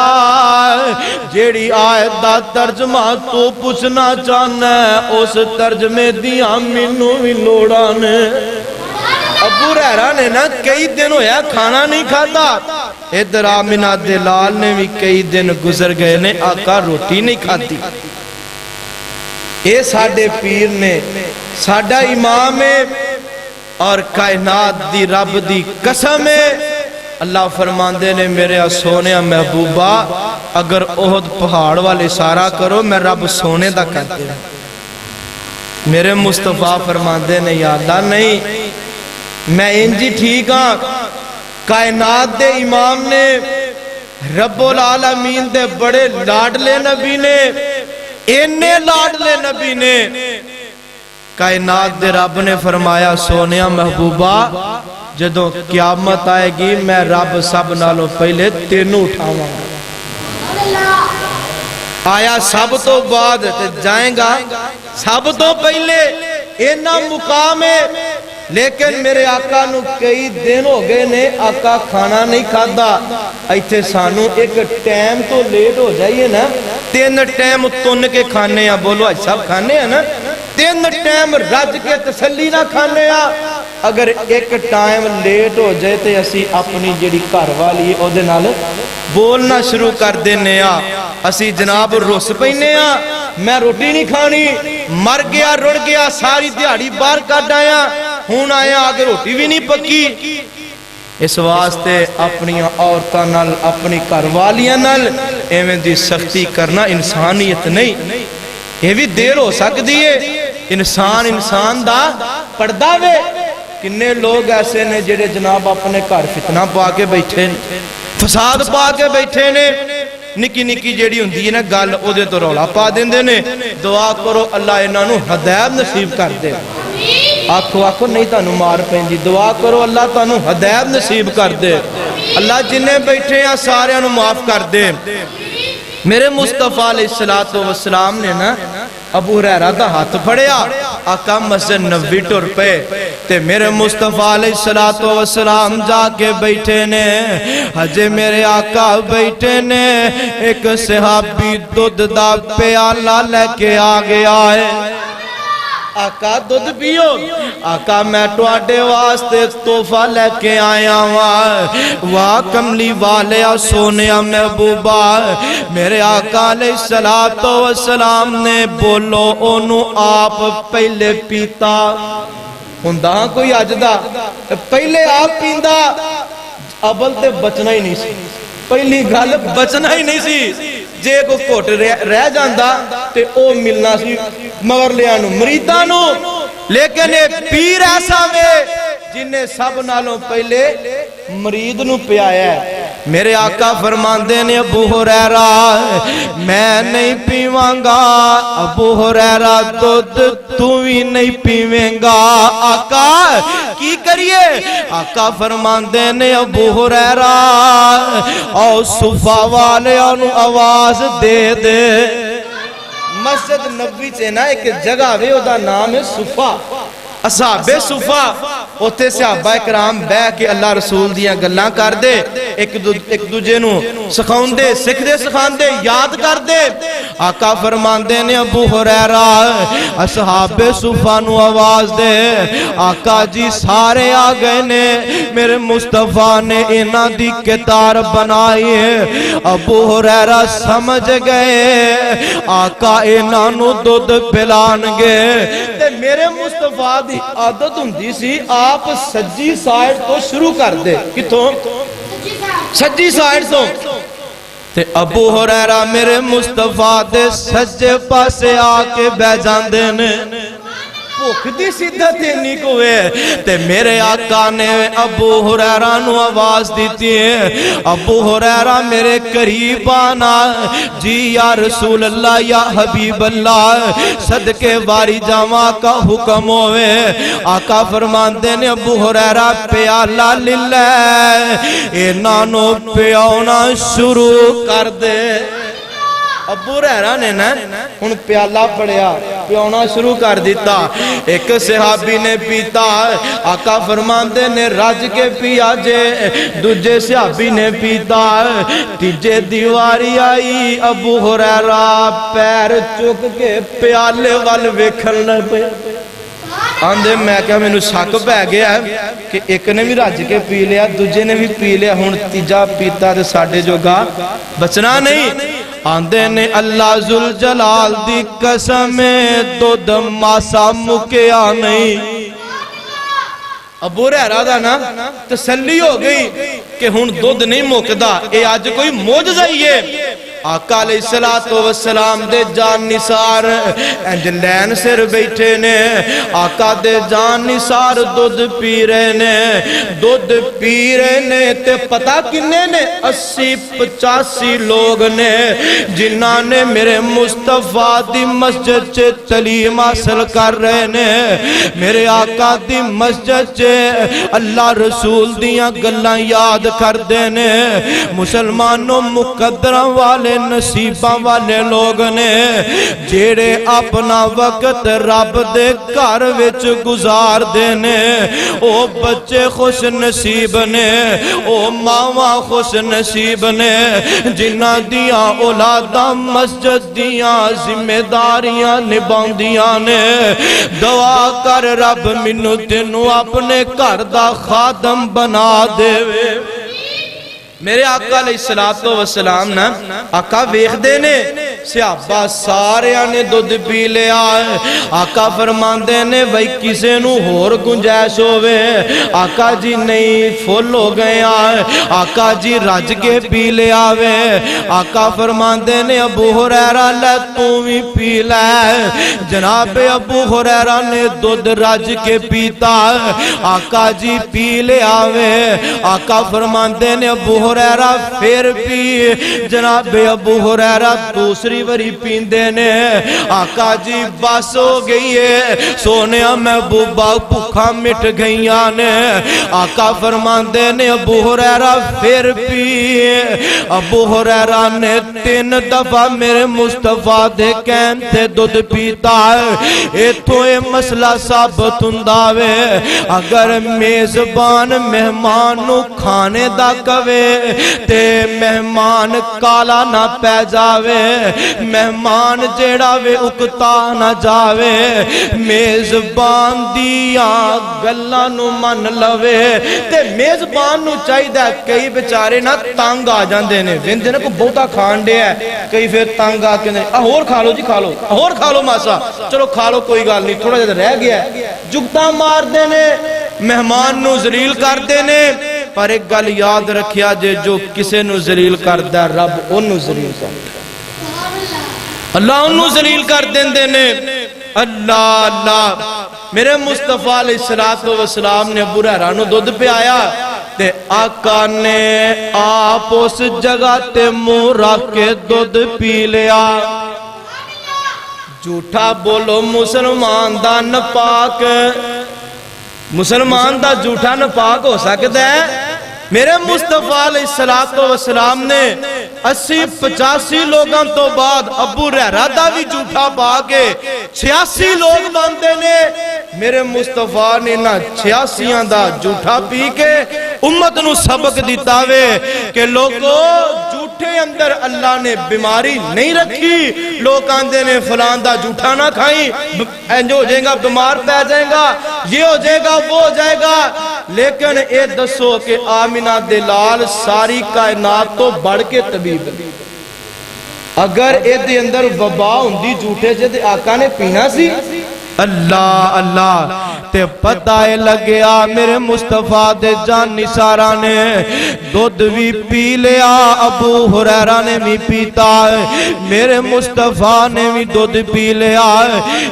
جیڑی آیت دا ترجمہ تو پوچھنا چاہنا ہے اس ترجمے دیا منو بھی لوڑانے ابو ہریرہ نے نا کئی دن ہویا کھانا نہیں کھاتا ادھر آمینہ دلال نے بھی کئی دن گزر گئے نے آقا روٹی نہیں کھاتی اے ساڑھے پیر نے ساڑھا امام اور کائنات دی رب دی قسم ہے اللہ فرماندے نے میرے سونے محبوبہ اگر احد پہاڑ والے اشارہ کرو میں رب سونے دا کہتے ہیں میرے مصطفیٰ فرماندے نے یا اللہ نہیں میں انجی ٹھیک ہاں کائنات دے امام نے رب العالمین دے بڑے لاڈلے نبی نے انہیں لاڈلے نبی نے کائنات دے رب نے فرمایا سونیا محبوبہ جدوں قیامت آئے گی میں رب سب نالوں پہلے تینوں اٹھاواں گا آیا سب تو بعد جائیں گا سب تو پہلے اینا مقام ہے لیکن میرے آقا نو کئی دن ہو گئے نے آقا کھانا نہیں کھادا ایتھے سانو ایک ٹائم تو لیٹ ہو جائیے نا 3 ٹائم تن کے کھانے ہیں بولو آج سب کھانے ہیں نا 3 ٹائم رج کے تسلی نہ کھانے ہیں اگر ایک ٹائم لیٹ ہو جائے تو اسی اپنی جڑی گھر والی او دے نال بولنا شروع کر دینے اسی جناب روس پینے میں روٹی نہیں کھانی مر گیا رڑ گیا ساری دیہڑی باہر کٹ آیا ہون آیا آگے روٹی بھی نہیں پکی اس واسطے اپنی عورتاں نال اپنی گھروالیاں نال ایویں دی سختی کرنا انسانیت نہیں یہ بھی دیر ہو سکتی ہے انسان دا پردہ وے کنے لوگ ایسے نے جڑے جناب اپنے گھر فتنہ پا کے بیٹھے فساد پا کے بیٹھے نے نکی نکی جیڑی ہوندی ہے نا گل او دے تو رولا پا دیندے نے دعا کرو اللہ انہاں نو ہدایت نصیب کر دے آکھو آکھو نہیں تانوں مار پہنجی دعا کرو اللہ تانوں ہدایت نصیب کر دے اللہ جنہیں بیٹھے ہیں سارے انہوں معاف کر دے میرے مصطفیٰ علیہ السلام نے نا ابو ہریرہ دا ہاتھ پھڑیا آقا مسجد نبوی ٹر پہ تے میرے مصطفیٰ علیہ السلام جا کے بیٹھے نے ہجے میرے آقا بیٹھے نے ایک صحابی دودھ دا پیالہ لے کے آ گیا ہے آقا دودھ پیو آقا میں ٹواڈے واسطے تحفہ لے کے آیا واہ کملی والے سونے محبوبہ میرے آقا علیہ السلام نے بولو اونوں آپ پہلے پیتا ہوندا کوئی اجدا پہلے آپ پیندا اول تے بچنا ہی نہیں سی پہلی گل بچنا ہی نہیں سی جے کو گھٹ رہ جاندا تے او ملنا سی مگر لیانو مریدانو لیکن ایک پیر ایسا میں جنہیں سب نالوں پہلے مرید نو پیایا ہے میرے آقا فرماندے نے ابو ہریرہ میں نہیں پیواں گا ابو ہریرہ دودھ تو بھی نہیں پیویں گا آقا کی کریے آقا فرماندے نے ابو ہریرہ او صفا والے انہوں آواز دے دے مسجد نبوی سے نا ایک جگہ وے او دا نام ہے صفا اصحاب صفا اوتھے صحابہ کرام بہ کے اللہ رسول دیاں گلاں کر دے ایک دوجے نو سکھاون دے سکھ دے سکھان دے یاد کر دے آقا فرماندے نے ابو ہریرہ اصحاب صفا نو آواز دے آقا جی سارے آ گئے نے میرے مصطفیٰ نے انہاں دی کتار بنائی ہے ابو ہریرہ سمجھ گئے آقا انہاں نو دودھ پلان گے تے میرے مصطفیٰ دی عادت ہوندی سی آپ سجی سائیڈ تو شروع کر دے کتوں سجی سائیڈ تو تے ابو ہریرہ میرے مصطفیٰ دے سجے پاسے آکے بہ جاندے نے بھوک دی صدت نہیں کوئے تے میرے آقا نے ابو ہریرہ نو آواز دیتی ہے ابو ہریرہ میرے قریب آنا جی یا رسول اللہ یا حبیب اللہ صدقے واری جاواں کا حکم ہوئے آقا فرماندے نے ابو ہریرہ پیالہ للہ انہوں پیونا شروع کر دے ابو ہریرہ نے نا ان پیالہ پڑیا پیونا شروع کر دیتا ایک صحابی نے پیتا آقا فرماندے نے راج کے پیا جے دوجے صحابی نے پیتا تیجے دیواری آئی ابو ہریرہ پیر چک کے پیالے وال ویکھن پہ آندے میں کہا میں نے شک پہ گیا ہے کہ ایک نے بھی راج کے پی لیا دوجے نے بھی پی لیا ہون تیجا پیتا تے ساڑھے جو گا بچنا نہیں آندے نے اللہ ذوالجلال دی قسم دودھ ماسا مکیا نہیں ابو ہریرہ دا نا تسلی ہو گئی کہ ہون دودھ نہیں مکدا اے آج کوئی معجزہ ہی ہے آقا علیہ السلام دے جان نثار انج لین سر بیٹھے نے آقا دے جان نثار دودھ پی رہے نے تے پتہ کنے نے 80-85 لوگ نے جنہاں نے میرے مصطفیٰ دی مسجد چے تعلیم حاصل کر رہے نے میرے آقا دی مسجد چے اللہ رسول دیاں گلاں یاد کر دینے مسلمانوں مقدرہ والے نصیبہ والے لوگ نے جیڑے اپنا وقت رب دے گھر وچ گزار دینے او بچے خوش نصیب نے او ماواں خوش نصیب نے جنہ دیاں اولاداں مسجد دیاں ذمہ داریاں نباندیاں نے دعا کر رب منو تینو اپنے گھر دا خادم بنا دے میرے آقا علیہ السلام نا آقا ویخ دینے صحابہ سارے آنے دودھ پی لے آئے آقا فرماندے نے بھئی کسے نو ہور گنجائش ہوئے آقا جی نہیں فل ہو گئے آئے آقا جی رج کے پی لے آوے آقا فرماندے نے ابو ہریرہ لے تو بھی پی لے جناب ابو ہریرہ نے دودھ رج کے پیتا آقا جی پی لے آوے آقا فرماندے نے ابو ہریرہ پھر پی جناب ابو ہریرہ دوسرے دوسری وری پیندے نے آقا جی بس ہو گئی ہے سونیا محبوبہ بھوکا مٹ گئیاں نے آقا فرماندے نے ابو ہریرہ پھر پیے ابو ہریرہ نے 3 دفعہ میرے مصطفیٰ دے کہن تے دودھ پیتا ہے ایتھوں اے مسئلہ ثابت ہنداوے اگر میزبان مہمان نو کھانے دا کہے تے مہمان کالا نہ پہ جاوے مہمان جیڑا وے اکتا نہ جاوے میزبان دیاں گلاں نو من لوے تے میزبان نو چاہی دا کئی بیچارے نہ تانگ آ جاندے نے ویندے نے کو بہتا کھان دے ہے کئی پھر تانگ آ کے اور کھا لو جی کھا لو اور کھا لو ماسا چلو کھا لو کوئی گال نہیں تھوڑا جاتا رہ گیا ہے جگتا مار دینے مہمان نو ذلیل کر دینے پر ایک گل یاد رکھیا جے جو کسے نو ذلیل کر دے رب انو ذلیل کر دے اللہ انو ذلیل کر دینے اللہ اللہ میرے مصطفیٰ علیہ السلام نے ابو ہریرہ نو دودھ پہ آیا تے آقا نے آپ اس جگہ تے منہ رکھ کے دودھ پی لیا جھوٹا بولو مسلمان دا نپاک مسلمان دا جھوٹا نپاک ہو سکتا ہے میرے مصطفیٰ علیہ السلام نے 80-85 لوگاں تو بعد ابو ہریرہ دا بھی جھوٹا پا کے 86 لوگ باندے نے میرے مصطفیٰ نے نہ 86 دا جھوٹا پی کے امت نو سبق دیتا وے کہ لوگو جھوٹے اندر اللہ نے بیماری نہیں رکھی لوگ آندے نے فلان دا جھوٹا نہ کھائیں جو ہو جائے گا بیمار پہ جائے گا یہ ہو جائے گا وہ ہو جائے گا لیکن اے دسو کہ آمینہ دلال ساری کائنات تو بڑھ کے طبیب اگر اے دے اندر وبا ہوندی جھوٹے جدے آقا نے پینا سی اللہ اللہ تے پتہ لگیا میرے مصطفیٰ دے جان نثارہ نے دودھ بھی پی لیا ابو ہریرہ نے بھی پیتا ہے میرے مصطفیٰ نے بھی دودھ پی لیا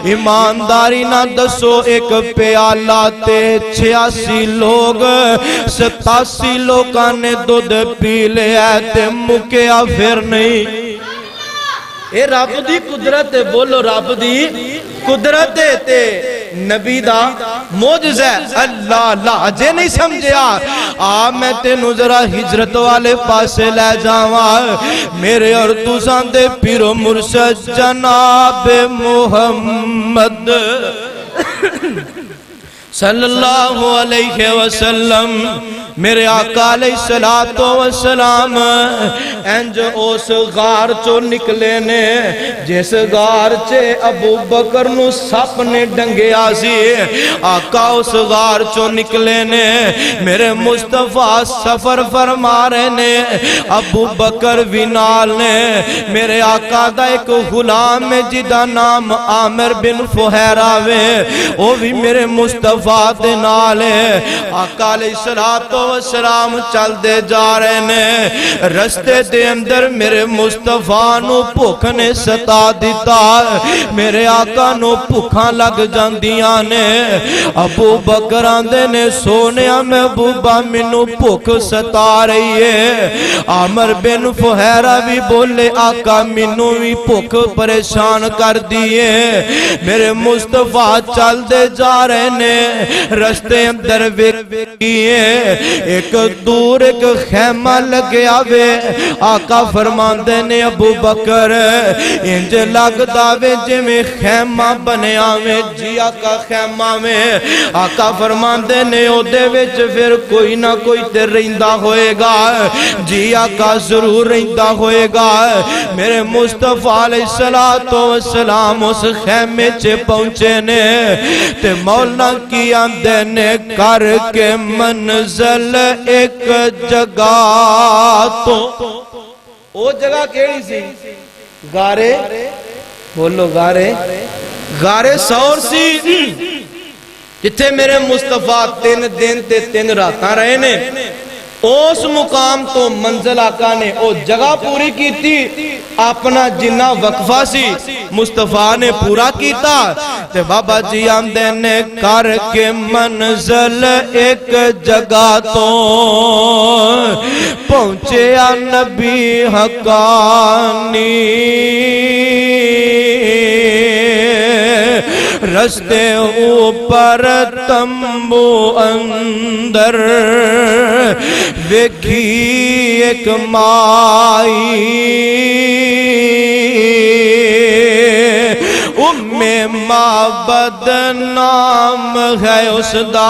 ایمانداری نہ دسو ایک پیالہ تے 86 لوگ 87 لوگاں نے دودھ پی لیا تے مکیا پھر نہیں اے رب دی قدرت ہے بولو رب دی قدرت ہے تے نبی دا موجزہ اللہ اللہ اجے نہیں سمجھیا میں تینو ذرا ہجرت والے پاسے لے جاواں میرے اور تساں دے پیر و مرشد جناب محمد صلی اللہ علیہ وسلم میرے آقا علیہ السلام انج اس غار چو نکلے نے جس غار چے ابو بکر نو سپ نے ڈنگے آسی آقا اس غار چو نکلے نے میرے مصطفیٰ سفر فرما رہے نے ابو بکر وینال نے میرے آقا دا ایک غلام میں جدا نام عامر بن فہیرہ وے وہ بھی میرے مصطفیٰ دے نالے آقا علیہ السلام چل دے جا رہے نے رستے دے اندر میرے مصطفیٰ نو بھوک نے ستا دیتا میرے آقا نو بھوکاں لگ جاندیاں نے ابو بکر آندے نے سونیا محبوبہ منو بھوک ستا رہی ہے عامر بن فہیرہ بھی بولے آقا منو بھی بھوک پریشان کر دیئے میرے مصطفیٰ چل دے جا رہے نے رستے اندر ویکھیے ایک دور ایک خیمہ لگیا وے آقا فرماندے نے ابو بکر انج لگ داوے جے میں خیمہ بنیا میں جی آقا خیمہ میں آقا فرماندے نے او دے وچ پھر کوئی نہ کوئی تے رہندا ہوئے گا جی آقا ضرور رہندا ہوئے گا میرے مصطفیٰ علیہ السلام اس خیمے چے پہنچے نے تے مولا کی آندے نے کر کے منزل ایک جگہ تو او جگہ کیڑی سی گارے بولو گارے گارے سور سی جتھے میرے مصطفیٰ 3 دن تے 3 راتاں رہے نے اس مقام تو منزل آقا نے او جگہ پوری کی تھی اپنا جنہ وقفہ سی مصطفیٰ نے پورا کیتا تے بابا جی آمدے نے کر کے منزل ایک جگہ تو پہنچے نبی حقانی رستے اوپر تمبو اندر ویکھی ایک مائی ام معبد نام ہے اس دا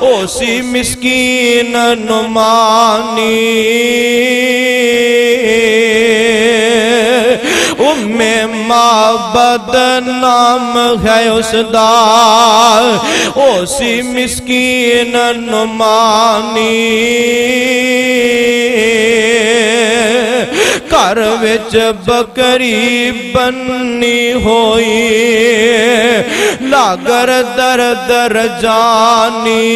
اسی مسکین نمانی ام معبد نام ہے اس دا اسی مسکین نمانی گھر وچ بکری بنی ہوئی لاگر در در جانی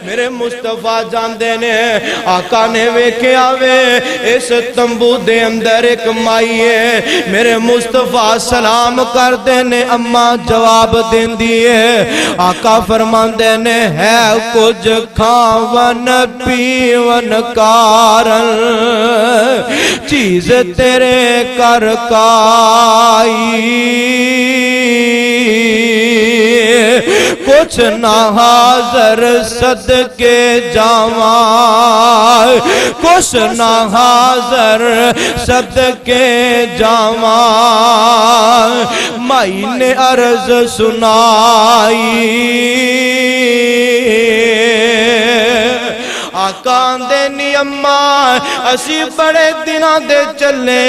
میرے مصطفیٰ جاندے نے آقا نے ویکھے آوے اس تمبو دے اندر ایک مائی ہے میرے مصطفیٰ سلام کر دینے اماں جواب دین دیئے آقا فرمان دینے ہے کچھ کھاون پیون کارن چیز تیرے کر کائی کچھ نہ حاضر صدقے جاواں کچھ نہ حاضر صدقے جاواں مائی نے عرض سنائی آقا دے نی اماں اسی بڑے دنہ دے چلے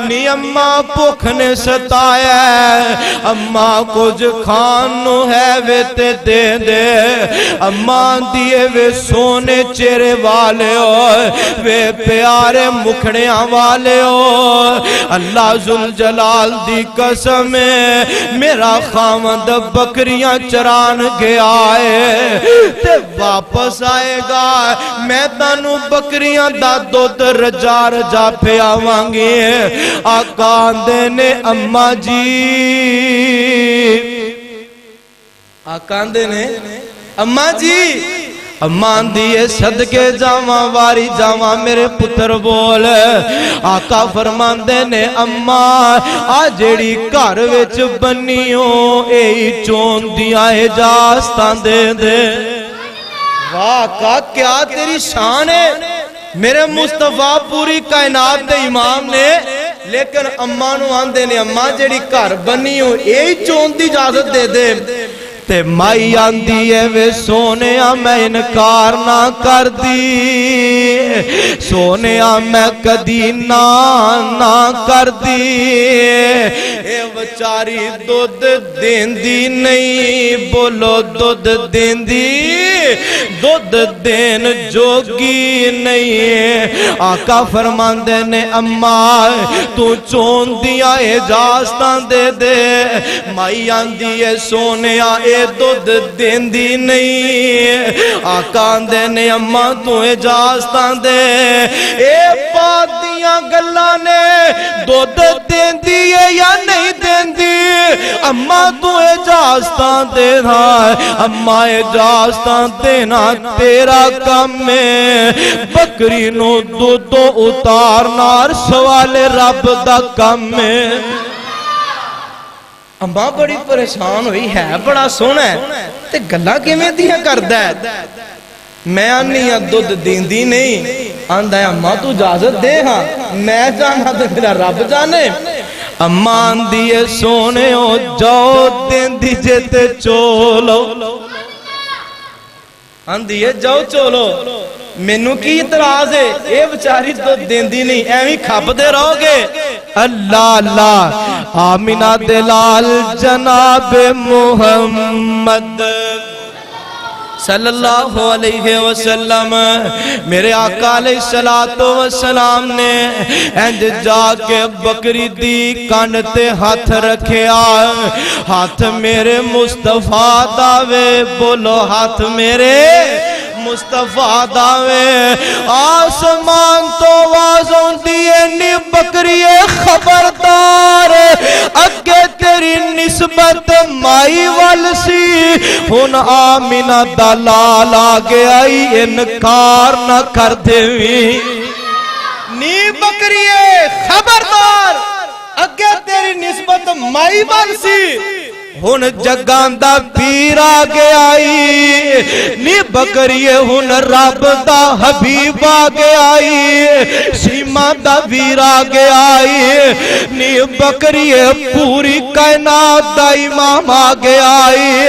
نی اماں بھوک نے ستایا اماں کچھ کھانو ہے وے تے دے دے اماں دیئے وے سونے چہرے والے ہو وے پیارے مکھڑیاں والے ہو اللہ ذوالجلال دی قسم میرا خامد بکریاں چران گیا ہے تے واپس آئے گا میں تانو بکریاں دا دودھ رجا رجا پہ آوانگی آقا آندے نے اماں جی آقا آندے نے اماں جی اماں دیئے صدقے جاواں واری جاواں میرے پتر بول آقا فرمان دے نے اماں آجڑی گھر وچ بنیوں اے چون دیا اجازتاں دے دے واقعہ کیا تیری شان ہے میرے مصطفیٰ پوری کائنات دے امام نے لیکن اماں نو آندے نے اماں جیڑی گھر بنی ہو یہی چون دی اجازت دے دے تے مائی آندی ہے وے سونیا میں انکار نہ کر دی سونیا میں کدی نہ کر دی اے وچاری دودھ دین دی نہیں بولو دودھ دین دی دودھ دین جوگی نہیں آقا فرمان دے نے اماں تو چون دیا اجازتاں دے دے مائی آندی ہے سونیا دودھ دین دی نہیں آقا دے نے اماں تو اجازتاں دے اے پاتیاں گلاں نے دودھ دین دی یا نہیں دین دی اماں تو اجازتاں دینا اماں اجازتاں دینا تیرا کم میں بکری نو دودھ اتارنا سوال رب دا کم میں اماں بڑی پریشان ہوئی ہے بڑا سونا ہے تے گلا کیویں دیاں کردا ہے میں آنی دودھ دیندی نہیں آندا ہے اماں تو اجازت دے ہاں میں جانا تے میرا رب جانے اماں آندی ہے سونے ہو جاؤ دیندی جے تے چولو آندی ہے جاؤ چولو مینوں کی اعتراض ہے اے بچاری تو دیندی نہیں ایویں کھپدے رہو گے اللہ اللہ آمینہ دلال جناب محمد صلی اللہ علیہ وسلم میرے آقا علیہ السلام نے انج جا کے بکری دی کان تے ہاتھ رکھیا ہاتھ میرے مصطفیٰ داوے بولو ہاتھ میرے مصطفیٰ داوے آسمان تو آواز ہوندی ہے نی بکری خبردار اگے تیری نسبت مائی وال سی ہن آمینہ دا لال آگے آئی انکار نہ کر دیوی نی بکری خبردار اگے تیری نسبت مائی وال سی ہن جگان دا پیر آگے آئی نی بکری ہن رب دا حبیب آگے آئی سیما دا ویر آگے آئی نی بکری پوری کائنات دا امام آگے آئی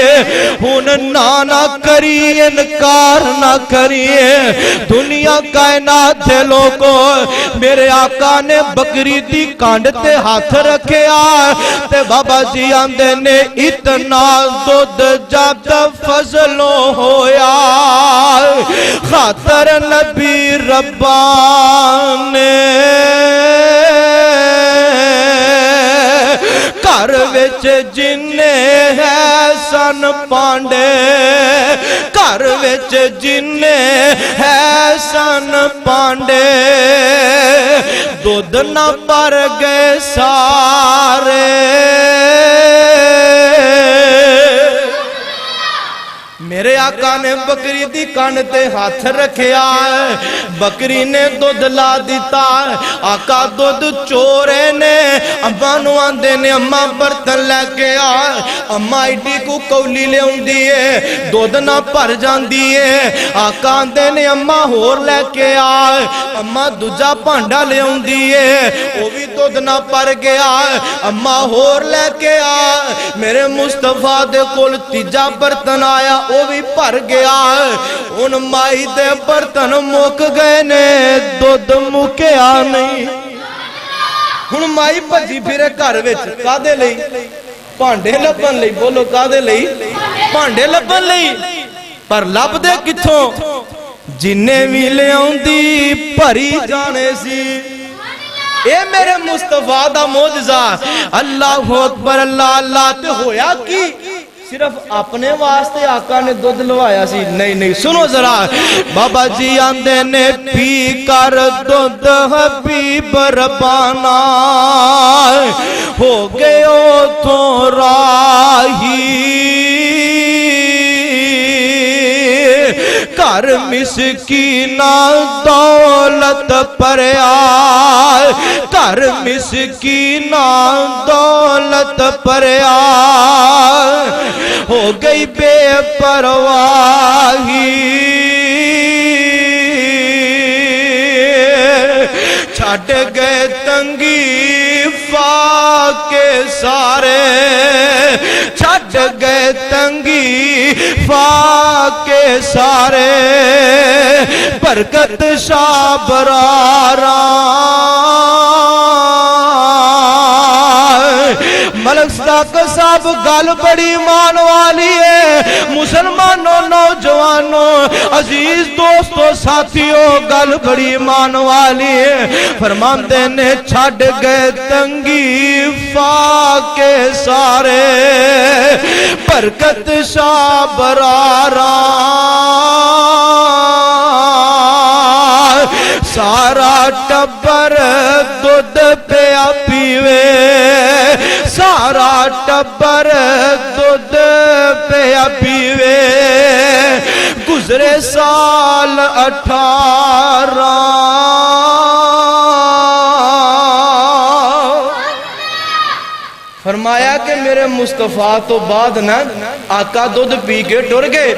ہن نانا کری انکار نہ کری دنیا کائنات دے لوگوں میرے آقا نے بکری دی کانڈ تے ہاتھ رکھے تے بابا جی آندے نے اتنا دودھ جب فضلوں ہویا خاطر نبی ربان گھر وچ جنے ہے سن پانڈے گھر وچ جنے ہے سن پانڈے دودھ نہ پر گئے سارے میرے آقا نے بکری دی کان تے ہاتھ رکھیا بکری نے دودھ لا دیتا آقا دودھ چورے نے اماں نو آندے نے اماں برتن لے کے اماں ایڈی کو کولی لے ہوندی ہے دودھ نہ بھر جاندی ہے آقا آندے نے اماں ہور لے کے اماں دوجا بھانڈا لے ہوندی ہے وہ بھی دودھ نہ بھر گیا اماں ہور لے کے میرے مصطفیٰ دے کول تیجا برتن آیا وہ بھی بھر گیا ان مائی دے برتن مک گئے نے دودھ مکیا نہیں ہن مائی بھجی پھرے گھر وچ کادے لئی بھانڈے لبن لئی بولو کادے لئی بھانڈے لبن لئی پر لب دے کتھوں جنے وی لے اوندی بھری جانے سی اے میرے مصطفیٰ دا معجزہ اللہ اکبر اللہ اللہ تے ہویا کی صرف اپنے واسطے آقا نے دودھ لوایا سی نہیں سنو ذرا بابا جی آندے نے پی کر دودھ حبیب ربانا ہو گئے تو راہی کر مسکینہ دولت پر آئے کر مسکینہ دولت پر آئے ہو گئی بے پرواہی چھٹ گئے تنگی فاقے سارے چھٹ گئے تنگی فاقے سارے برکت شاہ برارا ملک صداق صاحب گل بڑی ایمان والی ہے مسلمانوں نوجوانوں عزیز دوستوں ساتھیوں گل بڑی ایمان والی ہے فرماندے نے چھڑ گئے تنگی فاقے سارے برکت شاہ برارا سارا ٹبر دودھ پیا پیوے سارا ٹبر دودھ پیا پیوے گزرے سال 18 فرمایا کہ میرے مصطفیٰ تو بعد نا آقا دودھ پی کے ٹر گئے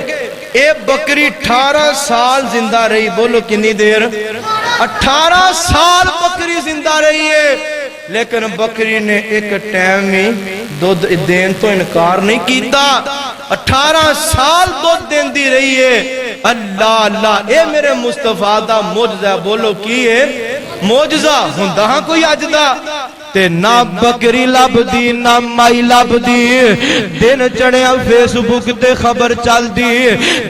اے بکری 18 سال زندہ رہی بولو کنی دیر 18 سال بکری زندہ رہی ہے لیکن بکری نے ایک ٹائم ہی دودھ دین تو انکار نہیں کیتا 18 سال دودھ دین دی رہی ہے اللہ اللہ اے میرے مصطفیٰ دا معجزہ بولو کی ہے معجزہ ہندہ کوئی اجدہ تے نہ بکری لبدی نہ مائی لبدی دن چڑھیا فیس بک تے خبر چل دی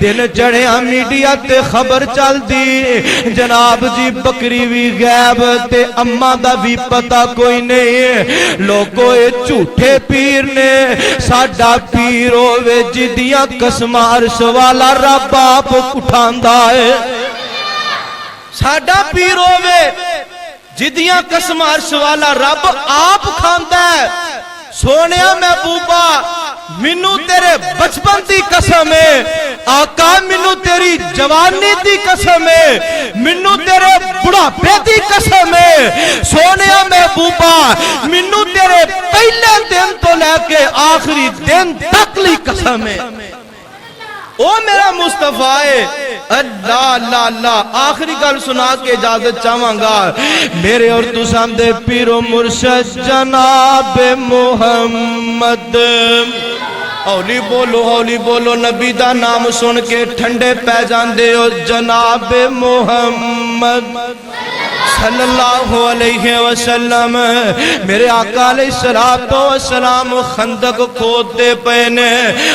دن چڑھیا میڈیا تے خبر چل دی جناب جی بکری بھی غیب تے اماں دا بھی پتہ کوئی نہیں لوگوں اے جھوٹے پیر نے ساڈا پیر ہووے جدیاں قسماں عرش والا رب آپ اٹھاندا ہے ساڈا پیر ہووے جدیاں قسم عرش والا رب آپ کھاندا ہے سونیا محبوبہ منو تیرے بچپن دی قسم ہے آقا منو تیری جوانی دی قسم ہے منو تیرے بڑھاپے دی قسم ہے سونیا محبوبہ منو تیرے پہلے دن تو لے کے آخری دن تک لی قسم ہے او میرا مصطفیٰ ہے اللہ اللہ اللہ آخری گل سنا کے اجازت چاہواں گا میرے اور تساں دے پیر و مرشد جناب محمد ہولی بولو نبی دا نام سن کے ٹھنڈے پہ جاندے ہو جناب محمد صلی اللہ علیہ وسلم میرے آقا علیہ السلام خندق کھود دے پینے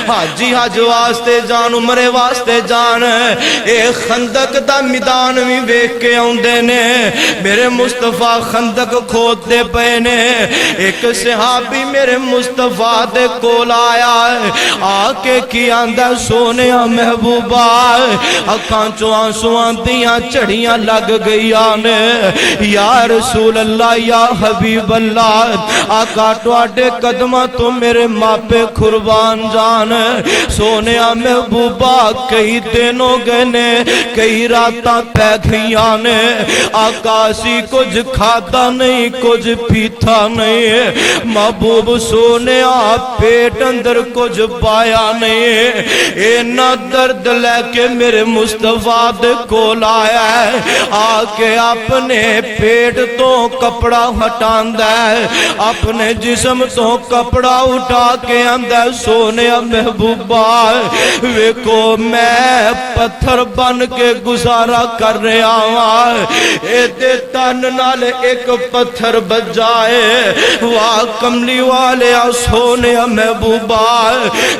حاجی حج واسطے جان عمرے واسطے جان اے خندق دا میدان بھی ویکھ کے آوندے نے میرے مصطفیٰ خندق کھود دے پینے ایک صحابی میرے مصطفیٰ دے کول آیا آ کے کی آندا سونیا محبوبہ اکھاں چوں آنسواں دیاں چڑھیاں لگ گئیاں نے یا رسول اللہ یا حبیب اللہ آقا تواڈے قدماں تو میرے ماپے قربان جان سونیا محبوبہ کئی دن ہو گئے نے کئی راتاں پہ گئیاں نے آقا سی کچھ کھاتا نہیں کچھ پیتا نہیں محبوب سونیا پیٹ اندر کچھ پایا نہیں اینا درد لے کے میرے مصطفیٰ دے کول آیا ہے آکے اپنے پیٹ تو کپڑا ہٹاندا ہے اپنے جسم تو کپڑا اٹھا کے اندر سونے محبوبہ ویکو میں پتھر بن کے گزارا کر رہا ہوں اے دے تن نال ایک پتھر بجائے واہ کملی والے سونے محبوبہ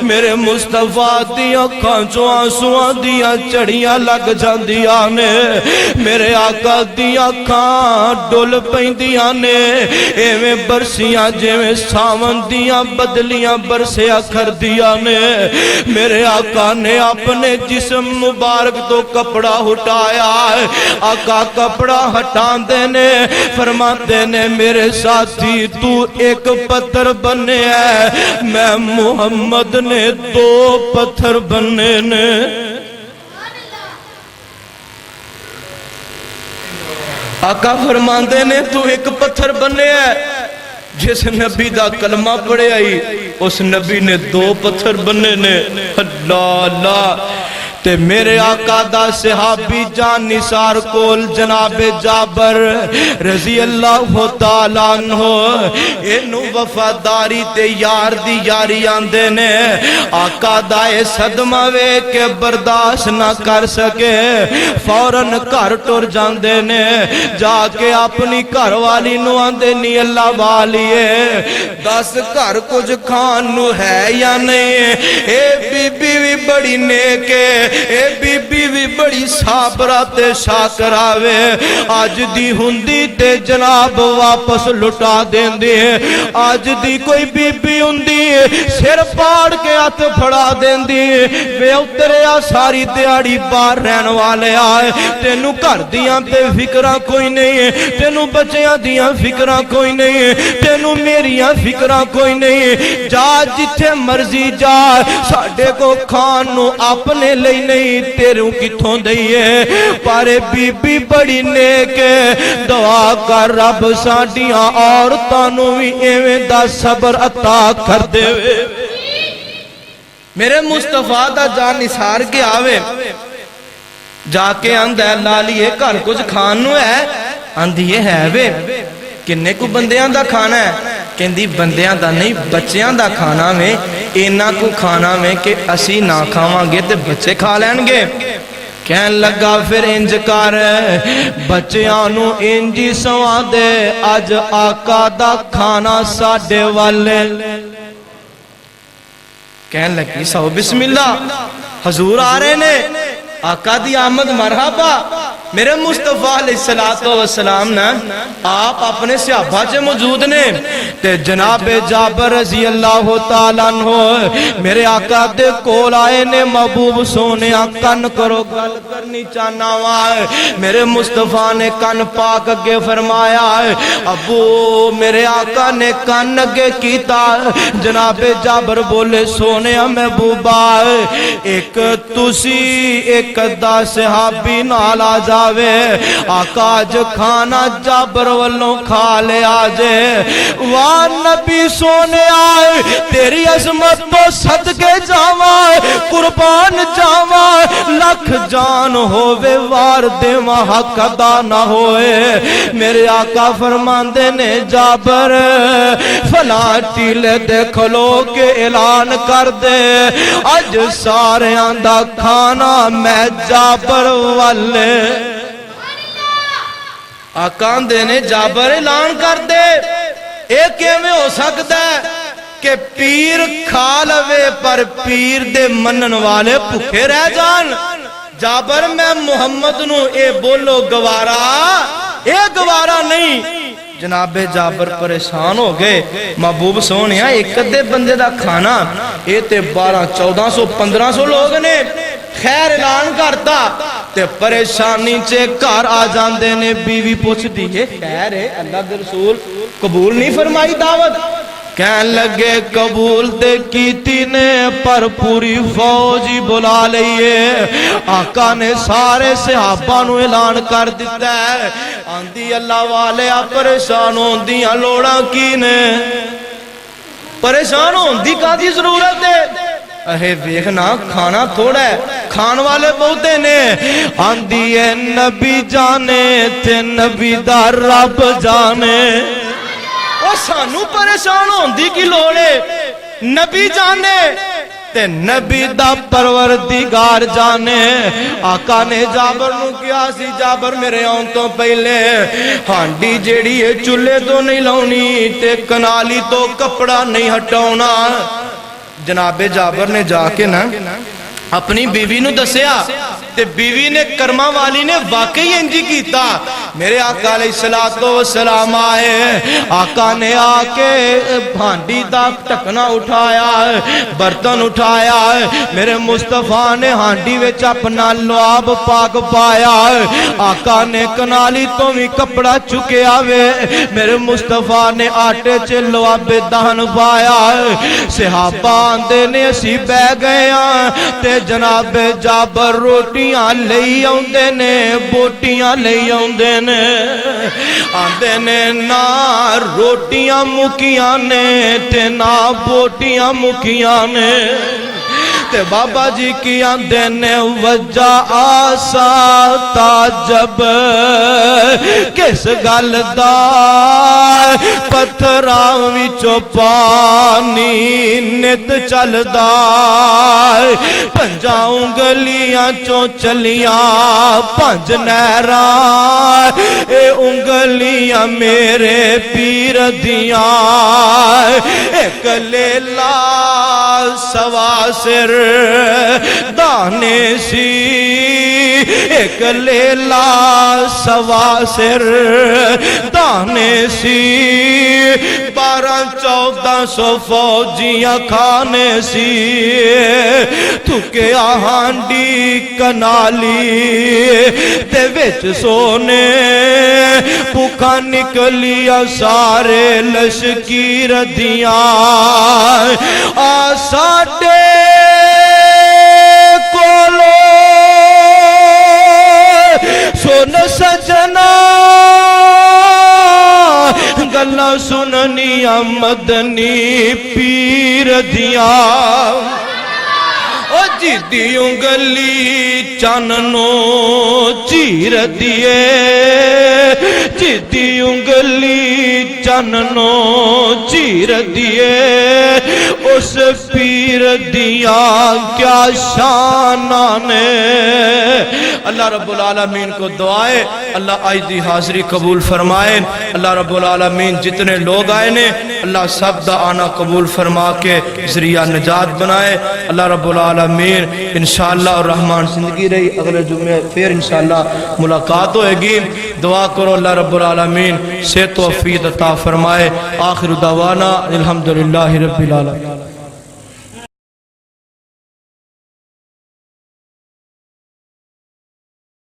میرے مصطفیٰ دیاں کانچوں آنسواں دیاں چڑیاں لگ جاندیاں نے میرے آقا دیاں کان ڈول پیندیاں نے ایویں برسیاں جیویں ساون دیاں بدلیاں برسیاں کر دیاں نے میرے آقا نے اپنے جسم مبارک تو کپڑا ہٹایا آقا کپڑا ہٹان دینے فرماتے نے میرے ساتھی تو ایک پتھر بنے ہے میں محمد نے دو پتھر بنے نے آقا فرماندے نے تو ایک پتھر بنے ہے جس نبی دا کلمہ پڑے آئی اس نبی نے دو پتھر بنے نے اللہ اللہ تے میرے آقا دا صحابی جان نثار کول جناب جابر رضی اللہ تعالیٰ عنہ انہوں وفاداری تے یار دی یاری آندے نے آقا دائے صدمہ وے کے برداشت نہ کر سکے فوراً گھر ٹر جاندے نے جا کے اپنی گھر والی نو آندے نی اللہ والیے دس گھر کچھ کھان نو ہے یا نہیں اے بی بی بھی بڑی نیکے اے بی بی بھی بڑی صابرات شاکراوے آج دی ہندی تے جناب واپس لٹا دیں دے آج دی کوئی بی بی ہندی سر پاڑ کے ہاتھ پھڑا دیں دے وے اتریا ساری دیاڑی بار رہن والے آئے تینو کر دیاں پہ فکرہ کوئی نہیں تینو بچیاں دیاں فکرہ کوئی نہیں تینو میریاں فکرہ کوئی نہیں جا جتھے مرضی جا ساڑھے کو کھانو اپنے لئی نہیں تیروں کی تھوں دئیے پارے بی بی بڑی نیکے دعا کر رب ساڑھیاں اور تانوی ایویں دا صبر عطا کر دے وے میرے مصطفیٰ دا جان نثار کے آوے جا کے اندھے لالی ایک کار کچھ کھانو ہے اندھی ہے وے کنے کو بندیاں دا کھانا ہے کہندی بندیاں دا نہیں بچیاں دا کھانا میں اینا کو کھانا میں کہ اسی نہ کھاواں گے تے بچے کھا لین گے کہن لگا پھر انج کر بچیاں نو انجی سوا دے اج آقا دا کھانا ساڈے والے کہن لگی سو بسم اللہ حضور آ رہے نے آقا دی آمد مرحبا میرے مصطفیٰ علیہ السلام نا آپ اپنے صحابہ سے موجود نے تے جناب جابر رضی اللہ تعالیٰ عنہ میرے آقا دے کول آئے نے محبوب سونے کن کرو گل کرنی چاہنا ہے میرے مصطفیٰ نے کن پاک اگے فرمایا ابو میرے آقا نے کن اگے کیتا جناب جابر بولے سونے محبوبہ ایک تسی ایک دا صحابی نال آ جاوے آقا آج کھانا جابر والوں کھا لے آجے وہاں نبی سونے آئے تیری عظمت تو صدقے جاواں قربان جاواں لکھ جان ہووے وار دے حق ادا نہ ہوئے میرے آقا فرماندے نے جابر فلاں ٹیلے دے کھلو کے اعلان کر دے اج سارے آندہ کھانا میں جابر والے آقا نے جابر اعلان کر دے ایک میں ہو سکتا ہے کہ پیر کھا لوے پر پیر دے منن والے بھوکے رہ جان جابر میں محمد نو اے بولو گوارا اے گوارا نہیں جناب جابر پریشان ہو گئے محبوب سونیا ایک دے بندے دا کھانا اے تے 1200 1500 لوگ نے خیر اعلان کرتا تے پریشانی چے گھر آ جاندے نے بیوی پوچھ دیئے خیر ہے اللہ دے رسول قبول نہیں فرمائی دعوت کہن لگے قبول تے کیتی نے پر پوری فوجی بلا لئیے آقا نے سارے صحابہ نو اعلان کر دیتا ہے آندھی اللہ والے پریشان ہون دیاں لوڑا کی نے پریشان ہون دی کا دی ضرورت ہے اے ویکھنا کھانا تھوڑا ہے کھان والے بہتے نے آندھی ہے نبی جانے تے نبی دا رب جانے وہ سانو پریشان ہوندی کی لوڑے نبی جانے تے نبی دا پروردگار جانے آقا نے جابر نو کیا سی جابر میرے آن تو پہلے ہانڈی جیڑی ہے چلے تو نہیں لونی تے کنالی تو کپڑا نہیں ہٹونا جناب جابر نے جا کے نا اپنی بیوی نو دسیا تے بیوی نے کرما والی نے واقعی انجی کیتا میرے آقا علیہ السلام آئے آقا نے آکے بھانڈی دا ٹکنا اٹھایا برتن اٹھایا میرے مصطفیٰ نے ہانڈی ویچ اپنا لعاب پاک پایا آقا نے کنالی تو بھی کپڑا چکے آوے میرے مصطفیٰ نے آٹے چے لعاب دہن پایا صحابہ آندے نے اسی بے گئے تے جناب جابر روٹیاں لئی آندے نے بوٹیاں لئی آندے نے آندے نے نا روٹیاں مکیاں نے تے نا بوٹیاں مکیاں نے تے بابا جی کی آندے نے وجہ آسا تاجب کس گل دا پتھراں وچوں پانی نت چل دا پنجا انگلیاں چوں چلیاں پنج نہراں اے انگلیاں میرے پیر دیاں ایک لیلا سوا سر دانے سی ایک لیلا سوا سر دانے سی 1200 فوجیاں کھانے سی تھکیا ہانڈی کنالی تے وچ سونے بھوکا نکلیا سارے لشکیر دیاں ساڈے کولو سن سجنا گلا سننی مدنی پیر دیاں جدی انگلی چاننو چیر دیے جدی انگلی چاننو چیر دیے اس پیر دیا کیا شانہ نے۔ اللہ رب العالمین کو دعائے اللہ آج دی حاضری قبول فرمائے۔ اللہ رب العالمین جتنے لوگ آئے نے اللہ سب دا آنا قبول فرما کے ذریعہ نجات بنائے۔ اللہ رب العالمین انشاءاللہ الرحمن زندگی رہی، اگلے جمعے پھر انشاءاللہ ملاقات ہوئے گی۔ دعا کرو اللہ رب العالمین سے توفیق عطا فرمائے۔ آخر دعوانا الحمدللہ رب العالمین۔